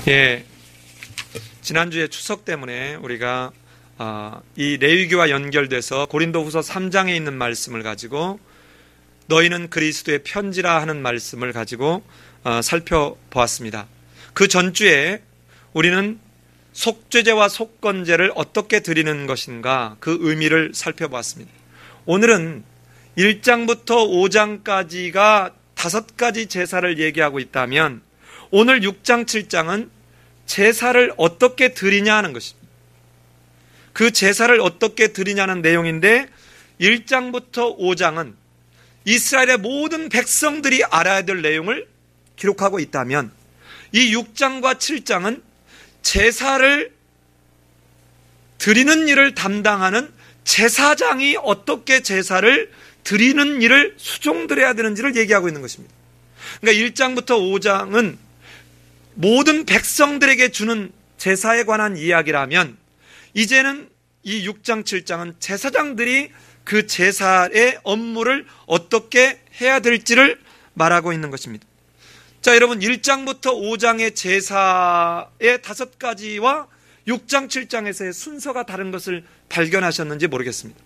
예, 지난주에 추석 때문에 우리가 이 레위기와 연결돼서 고린도후서 3장에 있는 말씀을 가지고 너희는 그리스도의 편지라 하는 말씀을 가지고 살펴보았습니다. 그 전주에 우리는 속죄제와 속건제를 어떻게 드리는 것인가 그 의미를 살펴보았습니다. 오늘은 1장부터 5장까지가 5가지 제사를 얘기하고 있다면 오늘 6장, 7장은 제사를 어떻게 드리냐 하는 것입니다. 그 제사를 어떻게 드리냐는 내용인데 1장부터 5장은 이스라엘의 모든 백성들이 알아야 될 내용을 기록하고 있다면 이 6장과 7장은 제사를 드리는 일을 담당하는 제사장이 어떻게 제사를 드리는 일을 수종드려야 되는지를 얘기하고 있는 것입니다. 그러니까 1장부터 5장은 모든 백성들에게 주는 제사에 관한 이야기라면 이제는 이 6장, 7장은 제사장들이 그 제사의 업무를 어떻게 해야 될지를 말하고 있는 것입니다. 자, 여러분 1장부터 5장의 제사의 5가지와 6장, 7장에서의 순서가 다른 것을 발견하셨는지 모르겠습니다.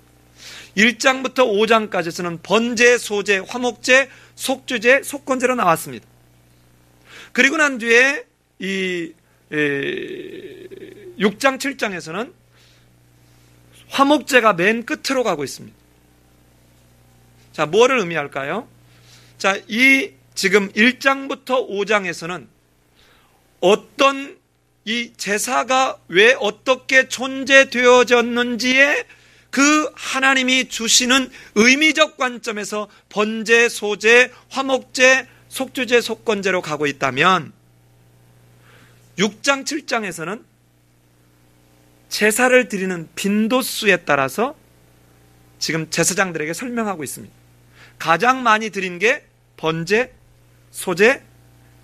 1장부터 5장까지에서는 번제, 소제, 화목제, 속죄제, 속건제로 나왔습니다. 그리고 난 뒤에 이 6장, 7장에서는 화목제가 맨 끝으로 가고 있습니다. 자, 뭐를 의미할까요? 자, 이 지금 1장부터 5장에서는 어떤 이 제사가 왜 어떻게 존재되어졌는지에 그 하나님이 주시는 의미적 관점에서 번제, 소제, 화목제, 속죄제, 속건제로 가고 있다면 6장, 7장에서는 제사를 드리는 빈도수에 따라서 지금 제사장들에게 설명하고 있습니다. 가장 많이 드린 게 번제, 소제,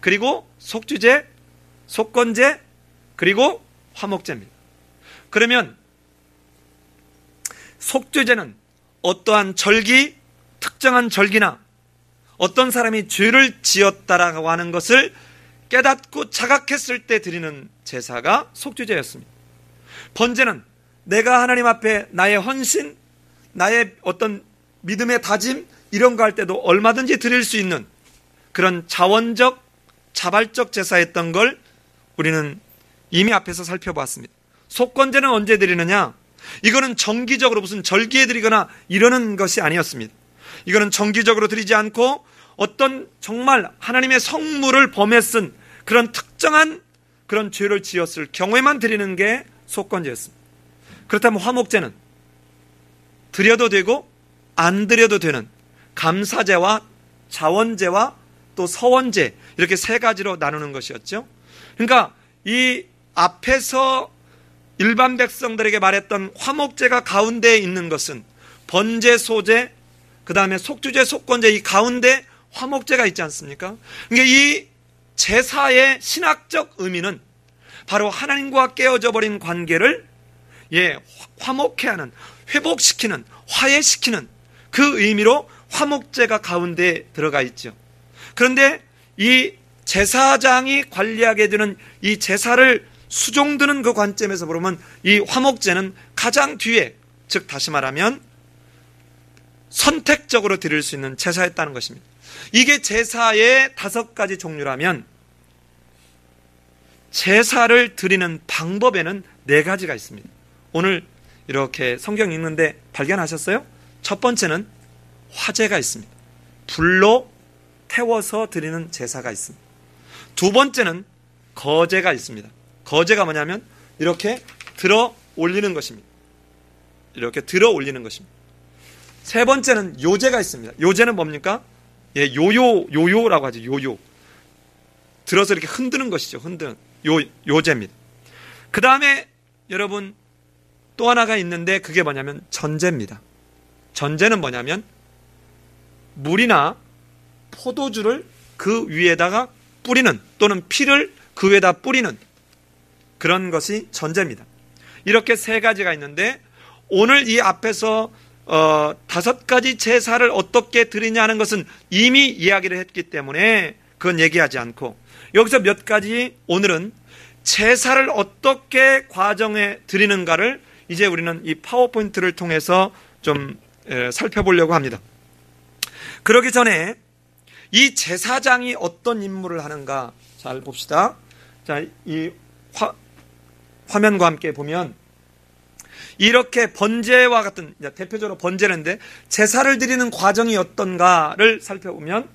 그리고 속죄제, 속건제, 그리고 화목제입니다. 그러면 속죄제는 어떠한 절기, 특정한 절기나 어떤 사람이 죄를 지었다라고 하는 것을 깨닫고 자각했을 때 드리는 제사가 속죄제였습니다. 번제는 내가 하나님 앞에 나의 헌신, 나의 어떤 믿음의 다짐 이런 거 할 때도 얼마든지 드릴 수 있는 그런 자원적, 자발적 제사였던 걸 우리는 이미 앞에서 살펴봤습니다. 속건제는 언제 드리느냐? 이거는 정기적으로 무슨 절기에 드리거나 이러는 것이 아니었습니다. 이거는 정기적으로 드리지 않고 어떤 정말 하나님의 성물을 범해 쓴 그런 특정한 그런 죄를 지었을 경우에만 드리는 게 속건제였습니다. 그렇다면 화목제는 드려도 되고 안 드려도 되는 감사제와 자원제와 또 서원제 이렇게 3가지로 나누는 것이었죠. 그러니까 이 앞에서 일반 백성들에게 말했던 화목제가 가운데에 있는 것은 번제, 소제, 그 다음에 속죄제, 속건제 이 가운데 화목제가 있지 않습니까? 그러니까 이 제사의 신학적 의미는 바로 하나님과 깨어져 버린 관계를 화목해 하는, 회복시키는, 화해시키는 그 의미로 화목제가 가운데에 들어가 있죠. 그런데 이 제사장이 관리하게 되는 이 제사를 수종드는 그 관점에서 보면 이 화목제는 가장 뒤에, 즉 다시 말하면 선택적으로 드릴 수 있는 제사였다는 것입니다. 이게 제사의 5가지 종류라면 제사를 드리는 방법에는 4가지가 있습니다. 오늘 이렇게 성경 읽는데 발견하셨어요? 첫 번째는 화제가 있습니다. 불로 태워서 드리는 제사가 있습니다. 두 번째는 거제가 있습니다. 거제가 뭐냐면 이렇게 들어 올리는 것입니다. 이렇게 들어 올리는 것입니다. 세 번째는 요제가 있습니다. 요제는 뭡니까? 요요라고 하죠. 요요. 들어서 이렇게 흔드는 것이죠. 흔드는 요제입니다. 그 다음에 여러분 또 하나가 있는데 그게 뭐냐면 전제입니다. 전제는 뭐냐면 물이나 포도주를 그 위에다가 뿌리는 또는 피를 그 위에다 뿌리는 그런 것이 전제입니다. 이렇게 3가지가 있는데 오늘 이 앞에서 5가지 제사를 어떻게 드리냐는 것은 이미 이야기를 했기 때문에 그건 얘기하지 않고 여기서 몇 가지 오늘은 제사를 어떻게 과정에 드리는가를 이제 우리는 이 파워포인트를 통해서 좀 살펴보려고 합니다. 그러기 전에 이 제사장이 어떤 임무를 하는가 잘 봅시다. 자, 이 화면과 함께 보면 이렇게 번제와 같은, 대표적으로 번제인데 제사를 드리는 과정이 어떤가를 살펴보면,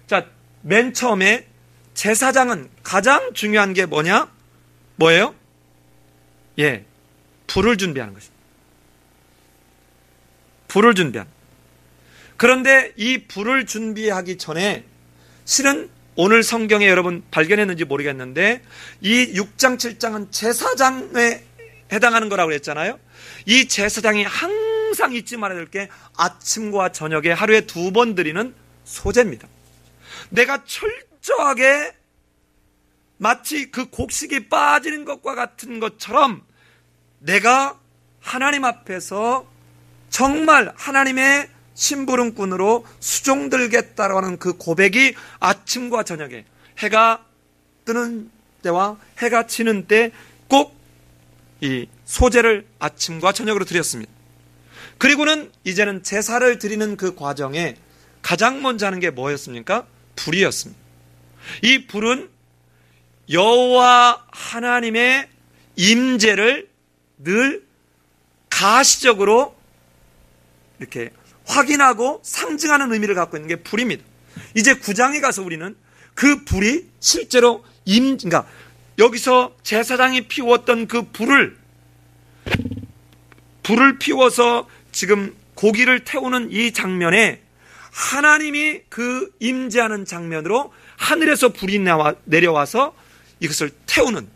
자, 맨 처음에 제사장은 가장 중요한 게 뭐예요? 예, 불을 준비하는 것입니다. 불을 준비하는. 그런데 이 불을 준비하기 전에 실은 오늘 성경에 여러분 발견했는지 모르겠는데 이 6장 7장은 제사장에 해당하는 거라고 그랬잖아요. 이 제사장이 항상 잊지 말아야 될 게 아침과 저녁에 하루에 2번 드리는 소제입니다. 내가 철저하게 마치 그 곡식이 빠지는 것과 같은 것처럼 내가 하나님 앞에서 정말 하나님의 심부름꾼으로 수종들겠다라고 하는 그 고백이 아침과 저녁에 해가 뜨는 때와 해가 지는 때 꼭 이 소제를 아침과 저녁으로 드렸습니다. 그리고는 이제는 제사를 드리는 그 과정에 가장 먼저 하는 게 뭐였습니까? 불이었습니다. 이 불은 여호와 하나님의 임재를 늘 가시적으로 이렇게 확인하고 상징하는 의미를 갖고 있는 게 불입니다. 이제 9장에 가서 우리는 그 불이 실제로 그러니까 여기서 제사장이 피웠던 그 불을 피워서 지금 고기를 태우는 이 장면에 하나님이 그 임재하는 장면으로 하늘에서 불이 내려와서 이것을 태우는,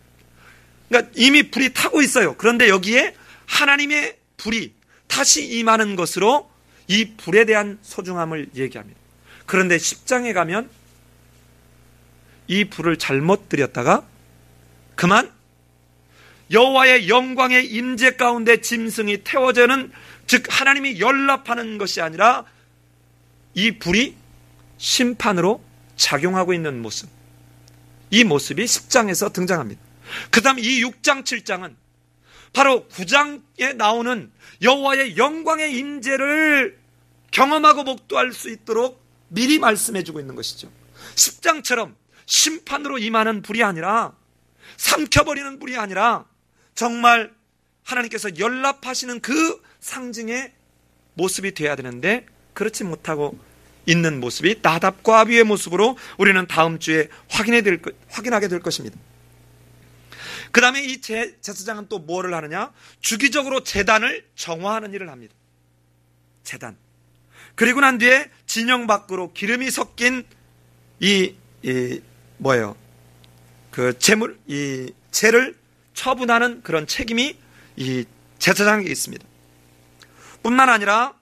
그러니까 이미 불이 타고 있어요. 그런데 여기에 하나님의 불이 다시 임하는 것으로 이 불에 대한 소중함을 얘기합니다. 그런데 10장에 가면 이 불을 잘못 드렸다가 그만 여호와의 영광의 임재 가운데 짐승이 태워져는, 즉 하나님이 연락하는 것이 아니라 이 불이 심판으로 작용하고 있는 모습, 이 모습이 10장에서 등장합니다. 그 다음 이 6장 7장은 바로 9장에 나오는 여호와의 영광의 임재를 경험하고 목도할 수 있도록 미리 말씀해주고 있는 것이죠. 10장처럼 심판으로 임하는 불이 아니라, 삼켜버리는 불이 아니라 정말 하나님께서 연락하시는 그 상징의 모습이 되어야 되는데 그렇지 못하고 있는 모습이 나답과 아비의 모습으로 우리는 다음 주에 확인하게 될 것입니다. 그 다음에 이 제사장은 또 뭐를 하느냐? 주기적으로 제단을 정화하는 일을 합니다. 제단. 그리고 난 뒤에 진영 밖으로 기름이 섞인 재를 처분하는 그런 책임이 이 제사장에게 있습니다. 뿐만 아니라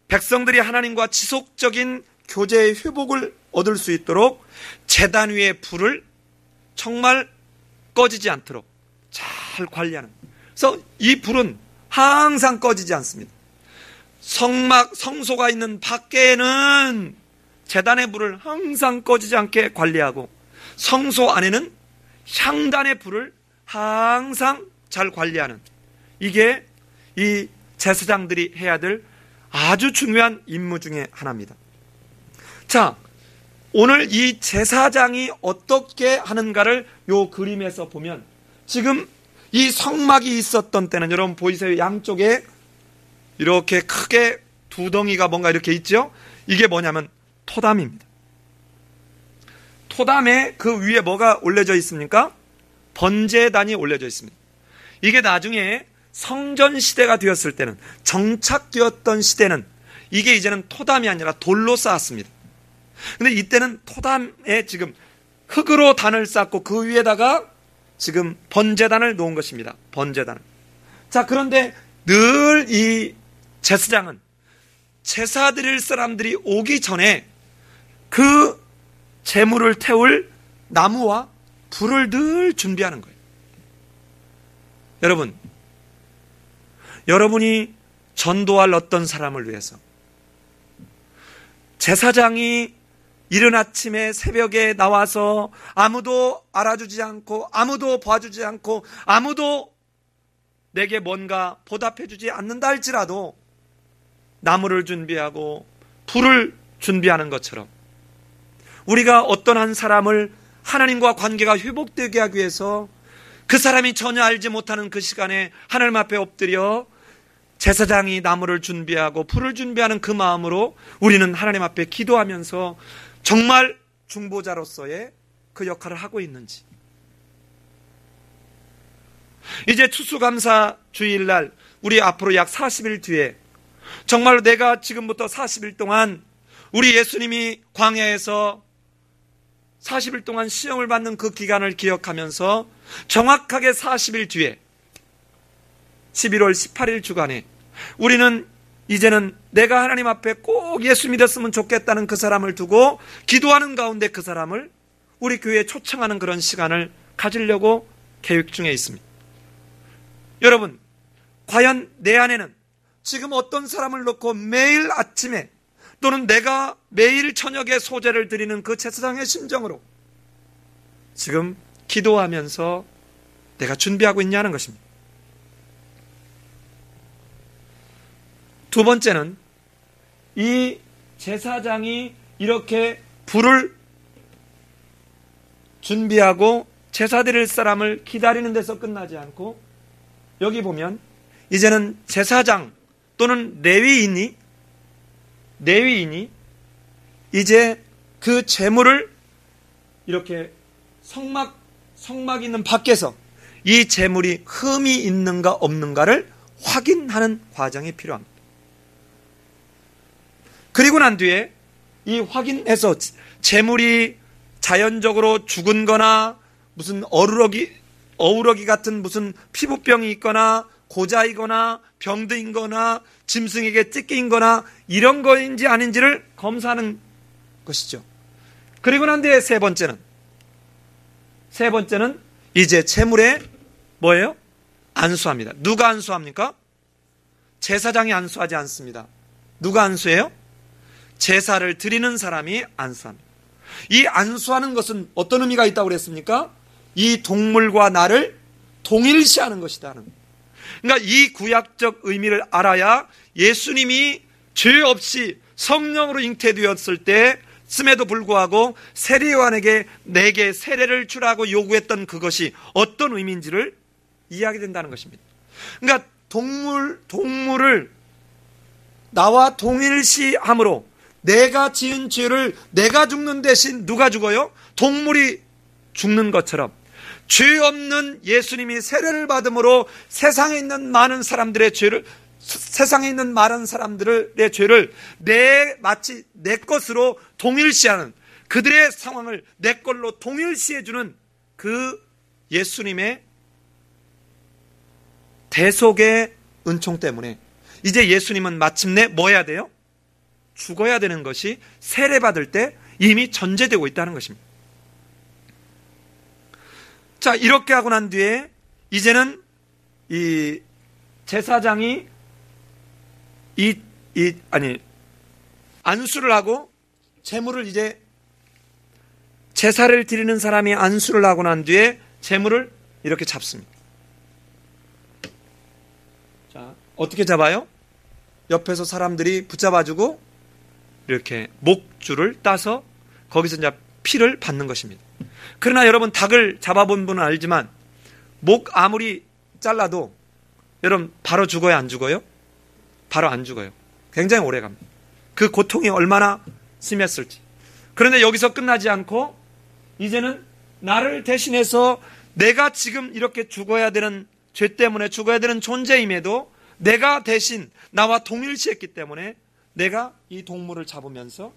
백성들이 하나님과 지속적인 교제의 회복을 얻을 수 있도록 제단 위의 불을 정말 꺼지지 않도록 잘 관리하는. 그래서 이 불은 항상 꺼지지 않습니다. 성소가 있는 밖에는 제단의 불을 항상 꺼지지 않게 관리하고, 성소 안에는 향단의 불을 항상 잘 관리하는, 이게 이 제사장들이 해야 될 아주 중요한 임무 중에 하나입니다. 자, 오늘 이 제사장이 어떻게 하는가를 요 그림에서 보면, 지금 이 성막이 있었던 때는 여러분 보이세요? 양쪽에 이렇게 크게 두 덩이가 뭔가 이렇게 있죠? 이게 뭐냐면 토담입니다. 토담에 그 위에 뭐가 올려져 있습니까? 번제단이 올려져 있습니다. 이게 나중에 성전 시대가 되었을 때는, 정착되었던 시대는 이게 이제는 토담이 아니라 돌로 쌓았습니다. 근데 이때는 토담에 지금 흙으로 단을 쌓고 그 위에다가 지금 번제단을 놓은 것입니다. 번제단을. 자, 그런데 늘 이 제사장은 제사 드릴 사람들이 오기 전에 그 제물을 태울 나무와 불을 늘 준비하는 거예요. 여러분이 전도할 어떤 사람을 위해서 제사장이 이른 아침에 새벽에 나와서 아무도 알아주지 않고 아무도 봐주지 않고 아무도 내게 뭔가 보답해주지 않는다 할지라도 나무를 준비하고 불을 준비하는 것처럼 우리가 어떤 한 사람을 하나님과 관계가 회복되게 하기 위해서 그 사람이 전혀 알지 못하는 그 시간에 하나님 앞에 엎드려 제사장이 나무를 준비하고 불을 준비하는 그 마음으로 우리는 하나님 앞에 기도하면서 정말 중보자로서의 그 역할을 하고 있는지. 이제 추수감사 주일날 우리 앞으로 약 40일 뒤에 정말로 내가 지금부터 40일 동안 우리 예수님이 광야에서 40일 동안 시험을 받는 그 기간을 기억하면서 정확하게 40일 뒤에 11월 18일 주간에 우리는 이제는 내가 하나님 앞에 꼭 예수 믿었으면 좋겠다는 그 사람을 두고 기도하는 가운데 그 사람을 우리 교회에 초청하는 그런 시간을 가지려고 계획 중에 있습니다. 여러분, 과연 내 안에는 지금 어떤 사람을 놓고 매일 아침에 또는 내가 매일 저녁에 소제를 드리는 그 제사장의 심정으로 지금 기도하면서 내가 준비하고 있냐는 것입니다. 두 번째는 이 제사장이 이렇게 불을 준비하고 제사 드릴 사람을 기다리는 데서 끝나지 않고 여기 보면 이제는 제사장 또는 레위인이 이제 그 제물을 이렇게 성막 있는 밖에서 이 제물이 흠이 있는가 없는가를 확인하는 과정이 필요합니다. 그리고 난 뒤에 이 확인해서 제물이 자연적으로 죽은 거나 무슨 어우러기 같은 무슨 피부병이 있거나 고자이거나 병드인 거나 짐승에게 찢긴 거나 이런 거인지 아닌지를 검사하는 것이죠. 그리고 난 뒤에 세 번째는 이제 제물에 뭐예요? 안수합니다. 누가 안수합니까? 제사장이 안수하지 않습니다. 누가 안수해요? 제사를 드리는 사람이 안수합니다. 이 안수하는 것은 어떤 의미가 있다고 그랬습니까? 이 동물과 나를 동일시하는 것이다. 그러니까 이 구약적 의미를 알아야 예수님이 죄 없이 성령으로 잉태되었을 때 씀에도 불구하고 세례요한에게 내게 세례를 주라고 요구했던 그것이 어떤 의미인지를 이해하게 된다는 것입니다. 그러니까 동물을 나와 동일시함으로 내가 지은 죄를 내가 죽는 대신 누가 죽어요? 동물이 죽는 것처럼 죄 없는 예수님이 세례를 받음으로 세상에 있는 많은 사람들의 죄를 마치 내 것으로 동일시하는 그들의 상황을 내 걸로 동일시해주는 그 예수님의 대속의 은총 때문에 이제 예수님은 마침내 뭐 해야 돼요? 죽어야 되는 것이 세례받을 때 이미 전제되고 있다는 것입니다. 자, 이렇게 하고 난 뒤에 이제는 이 제사장이 안수를 하고 제물을 이제 제사를 드리는 사람이 안수를 하고 난 뒤에 제물을 이렇게 잡습니다. 자, 어떻게 잡아요? 옆에서 사람들이 붙잡아주고 이렇게 목줄을 따서 거기서 이제 피를 받는 것입니다. 그러나 여러분 닭을 잡아본 분은 알지만 목 아무리 잘라도 여러분 바로 죽어요, 안 죽어요? 바로 안 죽어요. 굉장히 오래 갑니다. 그 고통이 얼마나 심했을지. 그런데 여기서 끝나지 않고 이제는 나를 대신해서 내가 지금 이렇게 죽어야 되는 죄 때문에 죽어야 되는 존재임에도 내가 대신 나와 동일시했기 때문에 내가 이 동물을 잡으면서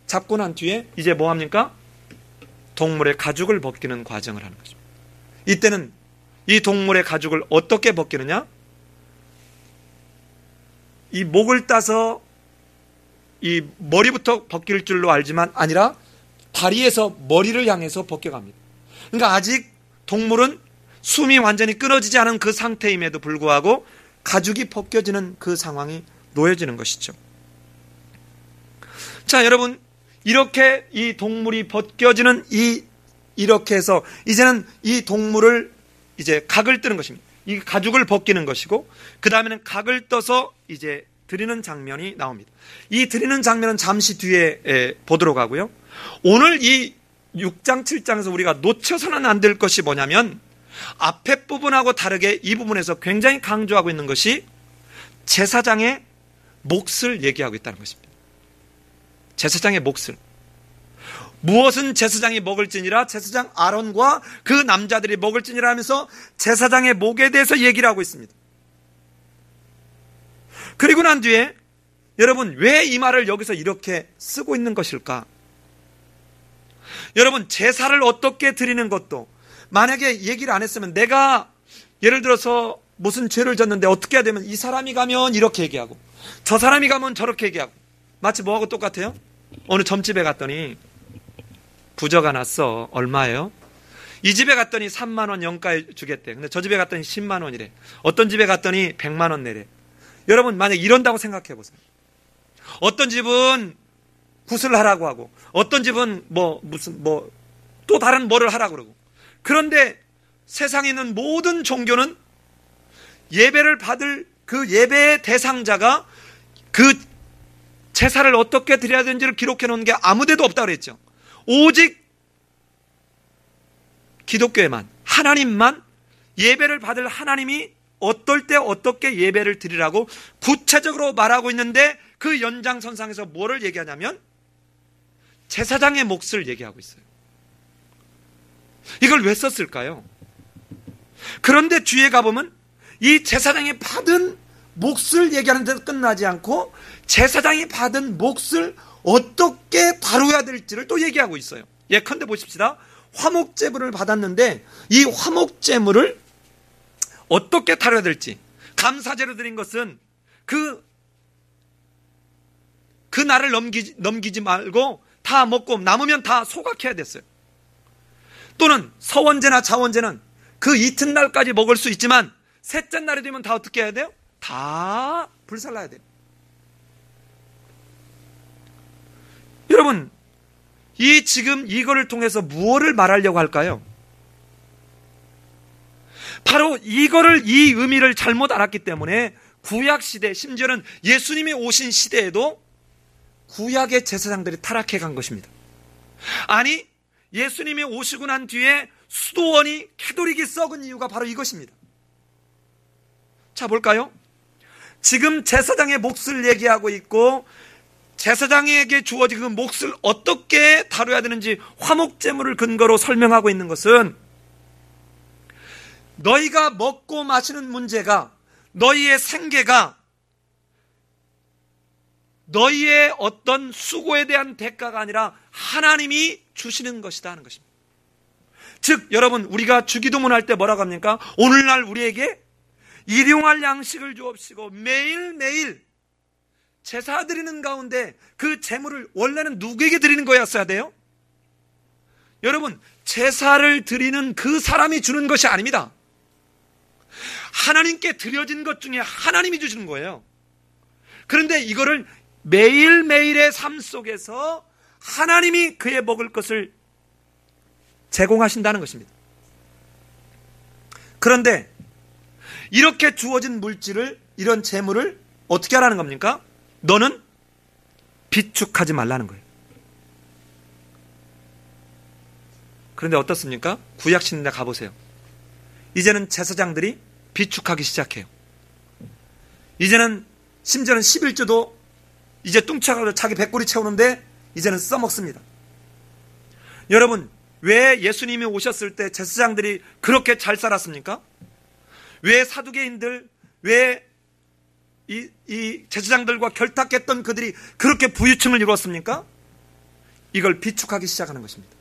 잡고 난 뒤에 이제 뭐 합니까? 동물의 가죽을 벗기는 과정을 하는 거죠. 이때는 이 동물의 가죽을 어떻게 벗기느냐? 이 목을 따서 이 머리부터 벗길 줄로 알지만 아니라 다리에서 머리를 향해서 벗겨갑니다. 그러니까 아직 동물은 숨이 완전히 끊어지지 않은 그 상태임에도 불구하고 가죽이 벗겨지는 그 상황이 놓여지는 것이죠. 자, 여러분, 이렇게 이 동물이 벗겨지는 이렇게 해서 이제는 이 동물을 이제 각을 뜨는 것입니다. 이 가죽을 벗기는 것이고, 그 다음에는 각을 떠서 이제 드리는 장면이 나옵니다. 이 드리는 장면은 잠시 뒤에 보도록 하고요. 오늘 이 6장 7장에서 우리가 놓쳐서는 안 될 것이 뭐냐면, 앞에 부분하고 다르게 이 부분에서 굉장히 강조하고 있는 것이 제사장의 몫을 얘기하고 있다는 것입니다. 제사장의 몫을. 무엇은 제사장이 먹을지니라, 제사장 아론과 그 남자들이 먹을지니라 하면서 제사장의 몫에 대해서 얘기를 하고 있습니다. 그리고 난 뒤에 여러분, 왜 이 말을 여기서 이렇게 쓰고 있는 것일까? 여러분, 제사를 어떻게 드리는 것도, 만약에 얘기를 안 했으면, 내가 예를 들어서 무슨 죄를 졌는데 어떻게 해야 되면, 이 사람이 가면 이렇게 얘기하고 저 사람이 가면 저렇게 얘기하고, 마치 뭐하고 똑같아요? 어느 점집에 갔더니 부저가 났어. 얼마예요? 이 집에 갔더니 3만 원 영가에 주겠대. 근데 저 집에 갔더니 10만 원이래. 어떤 집에 갔더니 100만 원 내래. 여러분, 만약 이런다고 생각해 보세요. 어떤 집은 굿을 하라고 하고, 어떤 집은 또 다른 뭐를 하라고 그러고. 그런데 세상에 있는 모든 종교는 예배를 받을 그 예배의 대상자가 그 제사를 어떻게 드려야 되는지를 기록해 놓은 게 아무 데도 없다고 그랬죠. 오직 기독교에만, 하나님만, 예배를 받을 하나님이 어떨 때 어떻게 예배를 드리라고 구체적으로 말하고 있는데, 그 연장선상에서 뭐를 얘기하냐면 제사장의 몫을 얘기하고 있어요. 이걸 왜 썼을까요? 그런데 뒤에 가보면 이 제사장이 받은 몫을 얘기하는 데서 끝나지 않고, 제사장이 받은 몫을 어떻게 다루어야 될지를 또 얘기하고 있어요. 예컨대 보십시다. 화목제물을 받았는데 이 화목제물을 어떻게 다뤄야 될지, 감사제로 드린 것은 그 날을 넘기지 말고 다 먹고 남으면 다 소각해야 됐어요. 또는 서원제나 자원제는 그 이튿날까지 먹을 수 있지만 셋째 날이 되면 다 어떻게 해야 돼요? 다 불살라야 돼요. 여러분, 지금 이거를 통해서 무엇을 말하려고 할까요? 바로 이 의미를 잘못 알았기 때문에 구약시대, 심지어는 예수님이 오신 시대에도 구약의 제사장들이 타락해 간 것입니다. 아니, 예수님이 오시고 난 뒤에 수도원이 캐도릭이 썩은 이유가 바로 이것입니다. 자, 볼까요? 지금 제사장의 몫을 얘기하고 있고, 제사장에게 주어진 그 몫을 어떻게 다뤄야 되는지 화목제물을 근거로 설명하고 있는 것은, 너희가 먹고 마시는 문제가, 너희의 생계가 너희의 어떤 수고에 대한 대가가 아니라 하나님이 주시는 것이다 하는 것입니다. 즉, 여러분, 우리가 주기도문 할 때 뭐라고 합니까? 오늘날 우리에게 일용할 양식을 주옵시고, 매일매일 제사 드리는 가운데 그 제물을 원래는 누구에게 드리는 거였어야 돼요? 여러분, 제사를 드리는 그 사람이 주는 것이 아닙니다. 하나님께 드려진 것 중에 하나님이 주시는 거예요. 그런데 이거를 매일매일의 삶 속에서 하나님이 그의 먹을 것을 제공하신다는 것입니다. 그런데 이렇게 주어진 물질을, 이런 재물을 어떻게 하라는 겁니까? 너는 비축하지 말라는 거예요. 그런데 어떻습니까? 구약시대 가보세요. 이제는 제사장들이 비축하기 시작해요. 이제는 심지어는 11조도 이제 뚱쳐가지고 자기 배꼽이 채우는데 이제는 써먹습니다. 여러분, 왜 예수님이 오셨을 때 제사장들이 그렇게 잘 살았습니까? 왜 사두개인들, 왜 이 제사장들과 결탁했던 그들이 그렇게 부유층을 이루었습니까? 이걸 비축하기 시작하는 것입니다.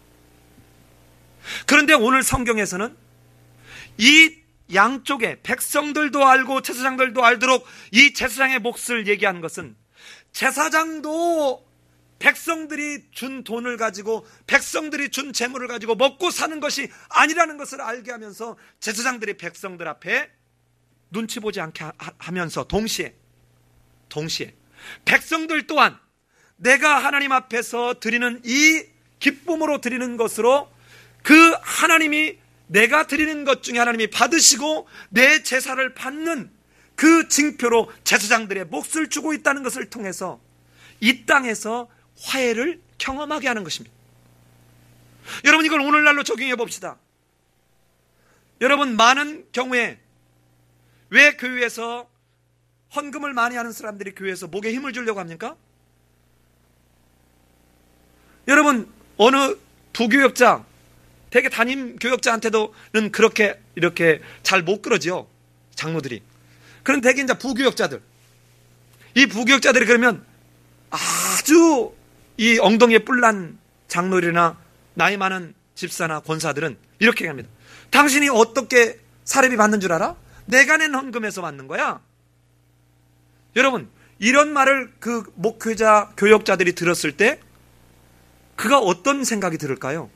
그런데 오늘 성경에서는 이 양쪽에 백성들도 알고 제사장들도 알도록 이 제사장의 몫을 얘기하는 것은, 제사장도 백성들이 준 돈을 가지고, 백성들이 준 재물을 가지고 먹고 사는 것이 아니라는 것을 알게 하면서, 제사장들이 백성들 앞에 눈치 보지 않게 하면서 동시에 백성들 또한 내가 하나님 앞에서 드리는 이 기쁨으로 드리는 것으로 그 하나님이 내가 드리는 것 중에 하나님이 받으시고 내 제사를 받는 그 징표로 제사장들의 몫을 주고 있다는 것을 통해서 이 땅에서 화해를 경험하게 하는 것입니다. 여러분, 이걸 오늘날로 적용해 봅시다. 여러분, 많은 경우에 왜 교회에서 헌금을 많이 하는 사람들이 교회에서 목에 힘을 주려고 합니까? 여러분, 어느 부교역자, 대개 담임 교역자한테도는 그렇게 이렇게 잘 못 그러지요, 장로들이. 그런 대개 이제 부교역자들, 이 부교역자들이 그러면 아주 이 엉덩이에 뿔난 장로들이나 나이 많은 집사나 권사들은 이렇게 합니다. 당신이 어떻게 사례비 받는 줄 알아? 내가 낸 헌금에서 받는 거야. 여러분, 이런 말을 그 목회자, 교역자들이 들었을 때 그가 어떤 생각이 들을까요?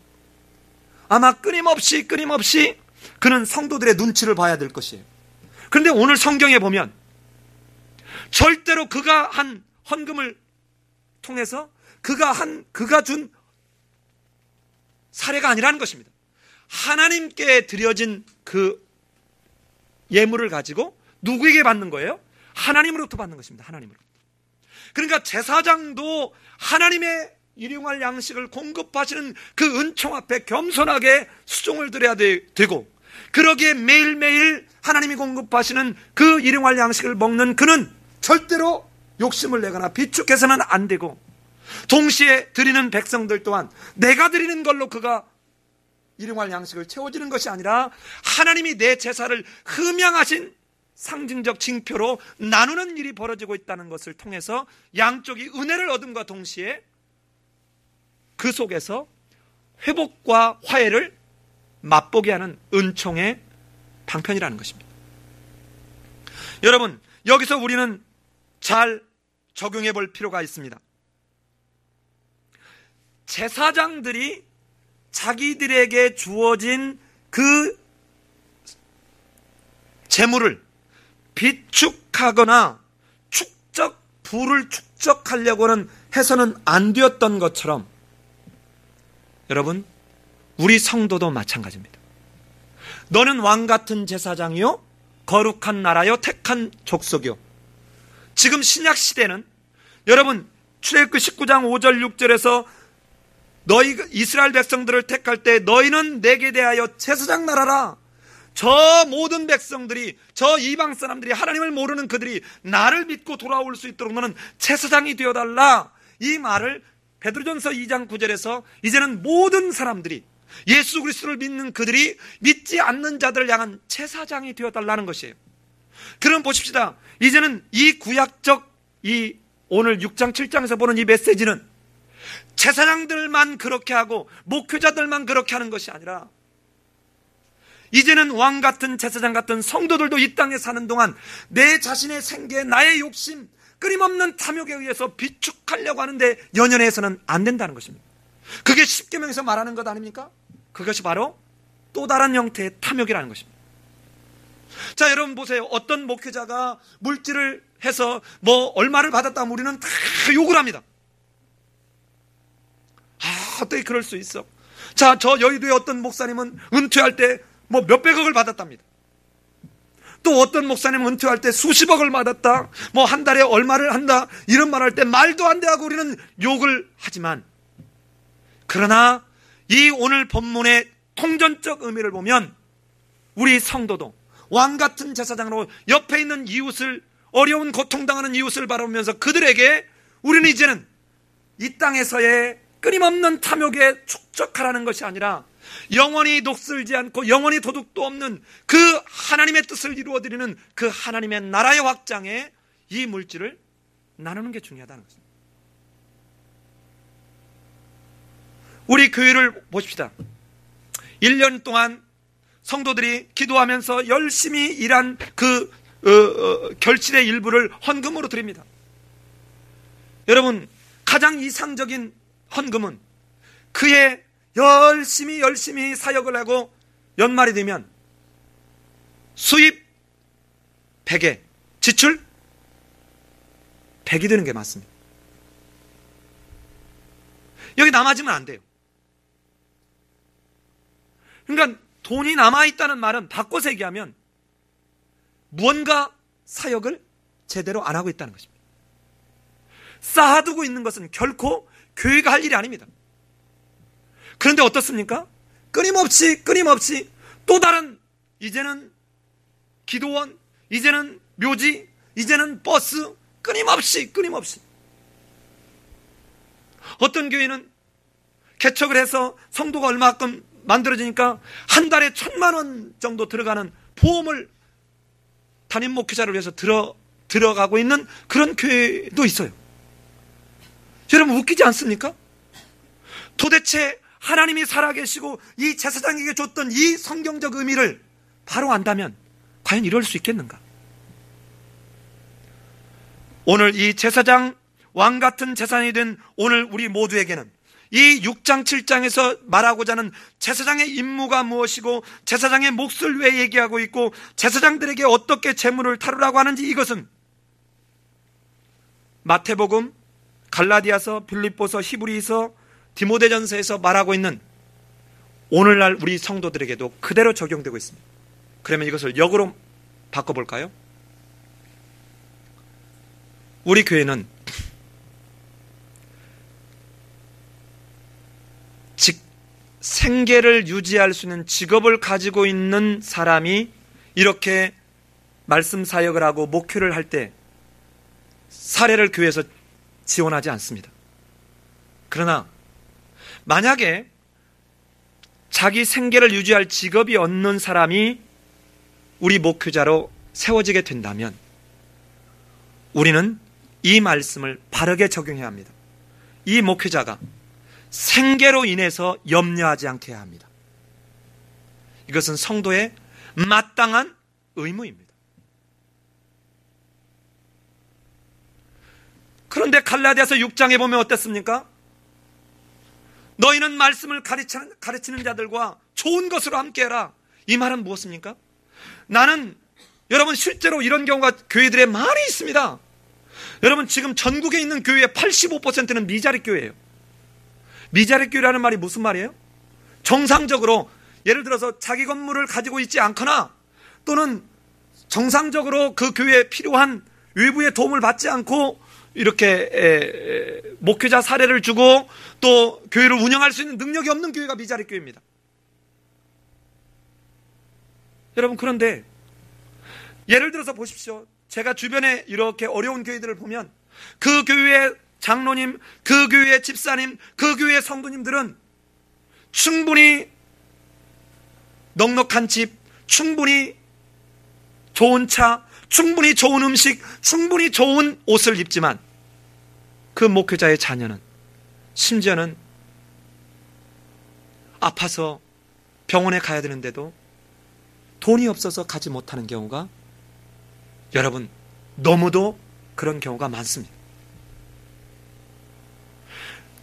아마 끊임없이 그는 성도들의 눈치를 봐야 될 것이에요. 그런데 오늘 성경에 보면 절대로 그가 한 헌금을 통해서 그가 준 사례가 아니라는 것입니다. 하나님께 드려진 그 예물을 가지고 누구에게 받는 거예요? 하나님으로부터 받는 것입니다. 하나님으로부터. 그러니까 제사장도 하나님의 일용할 양식을 공급하시는 그 은총 앞에 겸손하게 수종을 드려야 되고, 그러기에 매일매일 하나님이 공급하시는 그 일용할 양식을 먹는 그는 절대로 욕심을 내거나 비축해서는 안 되고, 동시에 드리는 백성들 또한 내가 드리는 걸로 그가 일용할 양식을 채워지는 것이 아니라 하나님이 내 제사를 흠양하신 상징적 징표로 나누는 일이 벌어지고 있다는 것을 통해서 양쪽이 은혜를 얻음과 동시에 그 속에서 회복과 화해를 맛보게 하는 은총의 방편이라는 것입니다. 여러분, 여기서 우리는 잘 적용해 볼 필요가 있습니다. 제사장들이 자기들에게 주어진 그 재물을 비축하거나 부를 축적하려고는 해서는 안 되었던 것처럼, 여러분, 우리 성도도 마찬가지입니다. 너는 왕같은 제사장이요, 거룩한 나라요, 택한 족속이요. 지금 신약 시대는 여러분, 출애굽기 19장 5절 6절에서 너희 이스라엘 백성들을 택할 때 너희는 내게 대하여 제사장 나라라. 저 모든 백성들이, 저 이방 사람들이, 하나님을 모르는 그들이 나를 믿고 돌아올 수 있도록 너는 제사장이 되어달라. 이 말을 베드로전서 2장 9절에서 이제는 모든 사람들이, 예수 그리스도를 믿는 그들이 믿지 않는 자들을 향한 제사장이 되어달라는 것이에요. 그럼 보십시다. 이제는 이 구약적 이 오늘 6장 7장에서 보는 이 메시지는 제사장들만 그렇게 하고 목회자들만 그렇게 하는 것이 아니라, 이제는 왕 같은 제사장 같은 성도들도 이 땅에 사는 동안 내 자신의 생계, 나의 욕심, 끊임없는 탐욕에 의해서 비축하려고 하는데 연연해서는 안 된다는 것입니다. 그게 십계명에서 말하는 것 아닙니까? 그것이 바로 또 다른 형태의 탐욕이라는 것입니다. 자, 여러분 보세요. 어떤 목회자가 물질을 해서 뭐 얼마를 받았다면 우리는 다 욕을 합니다. 어떻게 그럴 수 있어? 자, 저 여의도의 어떤 목사님은 은퇴할 때 뭐 몇백억을 받았답니다. 또 어떤 목사님은 은퇴할 때 수십억을 받았다, 뭐 한 달에 얼마를 한다, 이런 말 할 때 말도 안 돼 하고 우리는 욕을 하지만, 그러나 이 오늘 본문의 통전적 의미를 보면 우리 성도도 왕 같은 제사장으로 옆에 있는 이웃을, 어려운 고통당하는 이웃을 바라보면서 그들에게 우리는 이제는 이 땅에서의 끊임없는 탐욕에 축적하라는 것이 아니라 영원히 녹슬지 않고 영원히 도둑도 없는 그 하나님의 뜻을 이루어드리는 그 하나님의 나라의 확장에 이 물질을 나누는 게 중요하다는 것입니다. 우리 교회를 보십시다. 1년 동안 성도들이 기도하면서 열심히 일한 그 결실의 일부를 헌금으로 드립니다. 여러분, 가장 이상적인 헌금은 그의 열심히 사역을 하고 연말이 되면 수입 100에 지출 100이 되는 게 맞습니다. 여기 남아지면 안 돼요. 그러니까 돈이 남아있다는 말은 바꿔서 얘기하면 무언가 사역을 제대로 안 하고 있다는 것입니다. 쌓아두고 있는 것은 결코 교회가 할 일이 아닙니다. 그런데 어떻습니까? 끊임없이 또 다른, 이제는 기도원, 이제는 묘지, 이제는 버스, 끊임없이 어떤 교회는 개척을 해서 성도가 얼마큼 만들어지니까 한 달에 1,000만 원 정도 들어가는 보험을 담임 목회자를 위해서 들어가고 있는 그런 교회도 있어요. 여러분 웃기지 않습니까? 도대체 하나님이 살아계시고 이 제사장에게 줬던 이 성경적 의미를 바로 안다면 과연 이럴 수 있겠는가? 오늘 이 제사장, 왕 같은 제사장이 된 오늘 우리 모두에게는 이 6장 7장에서 말하고자 하는 제사장의 임무가 무엇이고 제사장의 몫을 왜 얘기하고 있고 제사장들에게 어떻게 제물을 다루라고 하는지, 이것은 마태복음, 갈라디아서, 빌립보서, 히브리서, 디모데전서에서 말하고 있는 오늘날 우리 성도들에게도 그대로 적용되고 있습니다. 그러면 이것을 역으로 바꿔볼까요? 우리 교회는 생계를 유지할 수 있는 직업을 가지고 있는 사람이 이렇게 말씀 사역을 하고 목회를 할 때 사례를 교회에서 지원하지 않습니다. 그러나 만약에 자기 생계를 유지할 직업이 없는 사람이 우리 목회자로 세워지게 된다면 우리는 이 말씀을 바르게 적용해야 합니다. 이 목회자가 생계로 인해서 염려하지 않게 해야 합니다. 이것은 성도의 마땅한 의무입니다. 그런데 갈라디아서 6장에 보면 어땠습니까? 너희는 말씀을 가르치는 자들과 좋은 것으로 함께해라. 이 말은 무엇입니까? 나는, 여러분 실제로 이런 경우가 교회들에 많이 있습니다. 여러분 지금 전국에 있는 교회의 85%는 미자립 교회예요. 미자립 교회라는 말이 무슨 말이에요? 정상적으로 예를 들어서 자기 건물을 가지고 있지 않거나 또는 정상적으로 그 교회에 필요한 외부의 도움을 받지 않고 이렇게 목회자 사례를 주고 또 교회를 운영할 수 있는 능력이 없는 교회가 미자립 교회입니다. 여러분 그런데 예를 들어서 보십시오. 제가 주변에 이렇게 어려운 교회들을 보면 그 교회의 장로님, 그 교회의 집사님, 그 교회의 성도님들은 충분히 넉넉한 집, 충분히 좋은 차, 충분히 좋은 음식, 충분히 좋은 옷을 입지만 그 목회자의 자녀는 심지어는 아파서 병원에 가야 되는데도 돈이 없어서 가지 못하는 경우가 여러분 너무도 그런 경우가 많습니다.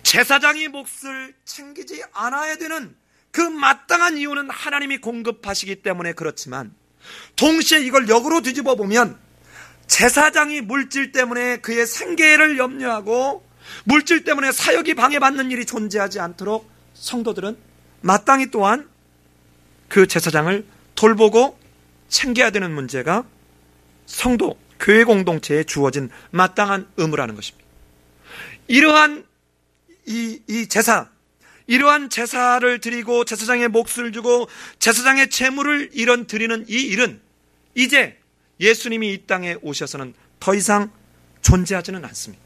제사장이 몫을 챙기지 않아야 되는 그 마땅한 이유는 하나님이 공급하시기 때문에 그렇지만 동시에 이걸 역으로 뒤집어 보면 제사장이 물질 때문에 그의 생계를 염려하고 물질 때문에 사역이 방해받는 일이 존재하지 않도록 성도들은 마땅히 또한 그 제사장을 돌보고 챙겨야 되는 문제가 성도, 교회 공동체에 주어진 마땅한 의무라는 것입니다. 이러한 이러한 제사를 드리고 제사장의 몫을 주고 제사장의 제물을 드리는 이 일은 이제 예수님이 이 땅에 오셔서는 더 이상 존재하지는 않습니다.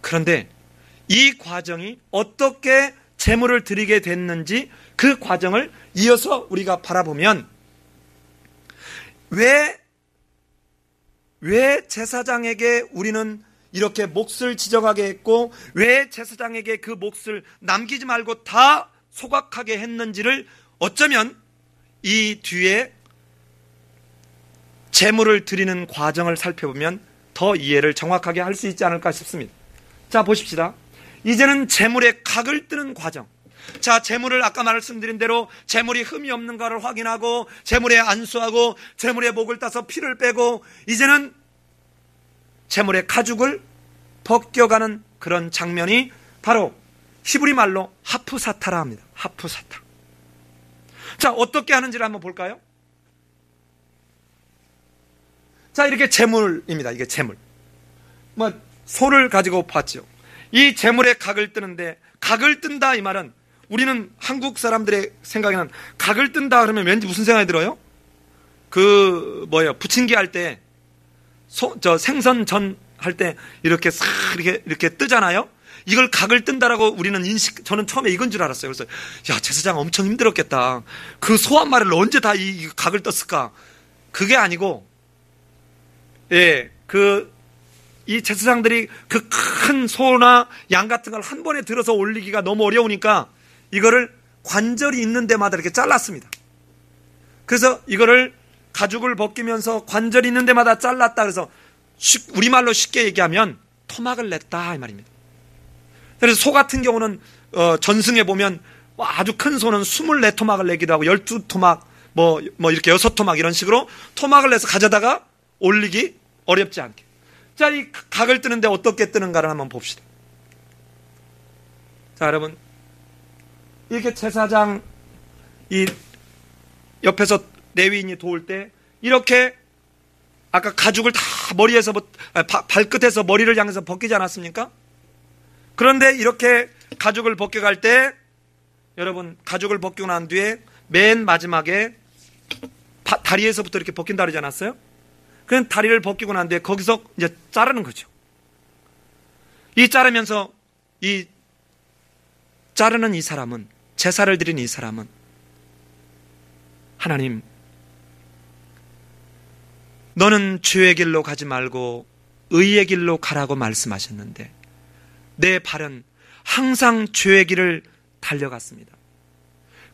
그런데 이 과정이 어떻게 제물을 드리게 됐는지 그 과정을 이어서 우리가 바라보면 왜 제사장에게 우리는 이렇게 몫을 지정하게 했고 왜 제사장에게 그 몫을 남기지 말고 다 소각하게 했는지를 어쩌면 이 뒤에 제물을 드리는 과정을 살펴보면 더 이해를 정확하게 할 수 있지 않을까 싶습니다. 자 보십시다. 이제는 제물의 각을 뜨는 과정. 자, 제물을 아까 말씀드린 대로 제물이 흠이 없는가를 확인하고 제물에 안수하고 제물의 목을 따서 피를 빼고 이제는 제물의 가죽을 벗겨가는 그런 장면이 바로 히브리 말로 하프사타라 합니다. 하프사타. 자, 어떻게 하는지를 한번 볼까요? 자, 이렇게 제물입니다. 이게 제물. 소를 가지고 봤죠. 이 제물에 각을 뜨는데, 각을 뜬다 이 말은, 우리는 한국 사람들의 생각에는 각을 뜬다 그러면 왠지 무슨 생각이 들어요? 부침개 할 때, 생선 할 때 이렇게 싹 이렇게 뜨잖아요? 이걸 각을 뜬다라고 우리는 저는 처음에 이건 줄 알았어요. 그래서, 야, 제사장 엄청 힘들었겠다. 그 소 한 마리를 언제 다 이 각을 떴을까? 그게 아니고, 이 제사장들이 그 큰 소나 양 같은 걸 한 번에 들어서 올리기가 너무 어려우니까 이거를 관절이 있는 데마다 이렇게 잘랐습니다. 그래서 이거를 가죽을 벗기면서 관절이 있는 데마다 잘랐다. 그래서 우리말로 쉽게 얘기하면 토막을 냈다 이 말입니다. 그래서 소 같은 경우는 전승에 보면 아주 큰 소는 24토막을 내기도 하고 12토막 이렇게 6토막 이런 식으로 토막을 내서 가져다가 올리기 어렵지 않게. 자, 이 각을 뜨는데 어떻게 뜨는가를 한번 봅시다. 자, 여러분, 이렇게 제사장 이 옆에서 레위인이 도울 때 이렇게 아까 가죽을 다 머리에서 발끝에서 머리를 향해서 벗기지 않았습니까? 그런데 이렇게 가죽을 벗겨갈 때 여러분, 가죽을 벗기고 난 뒤에 맨 마지막에 다리에서부터 이렇게 벗긴다 그러지 않았어요? 그냥 다리를 벗기고 난 뒤에 거기서 이제 자르는 거죠. 이 자르면서 자르는 이 사람은, 제사를 드린 이 사람은 하나님, 너는 죄의 길로 가지 말고 의의 길로 가라고 말씀하셨는데 내 발은 항상 죄의 길을 달려갔습니다.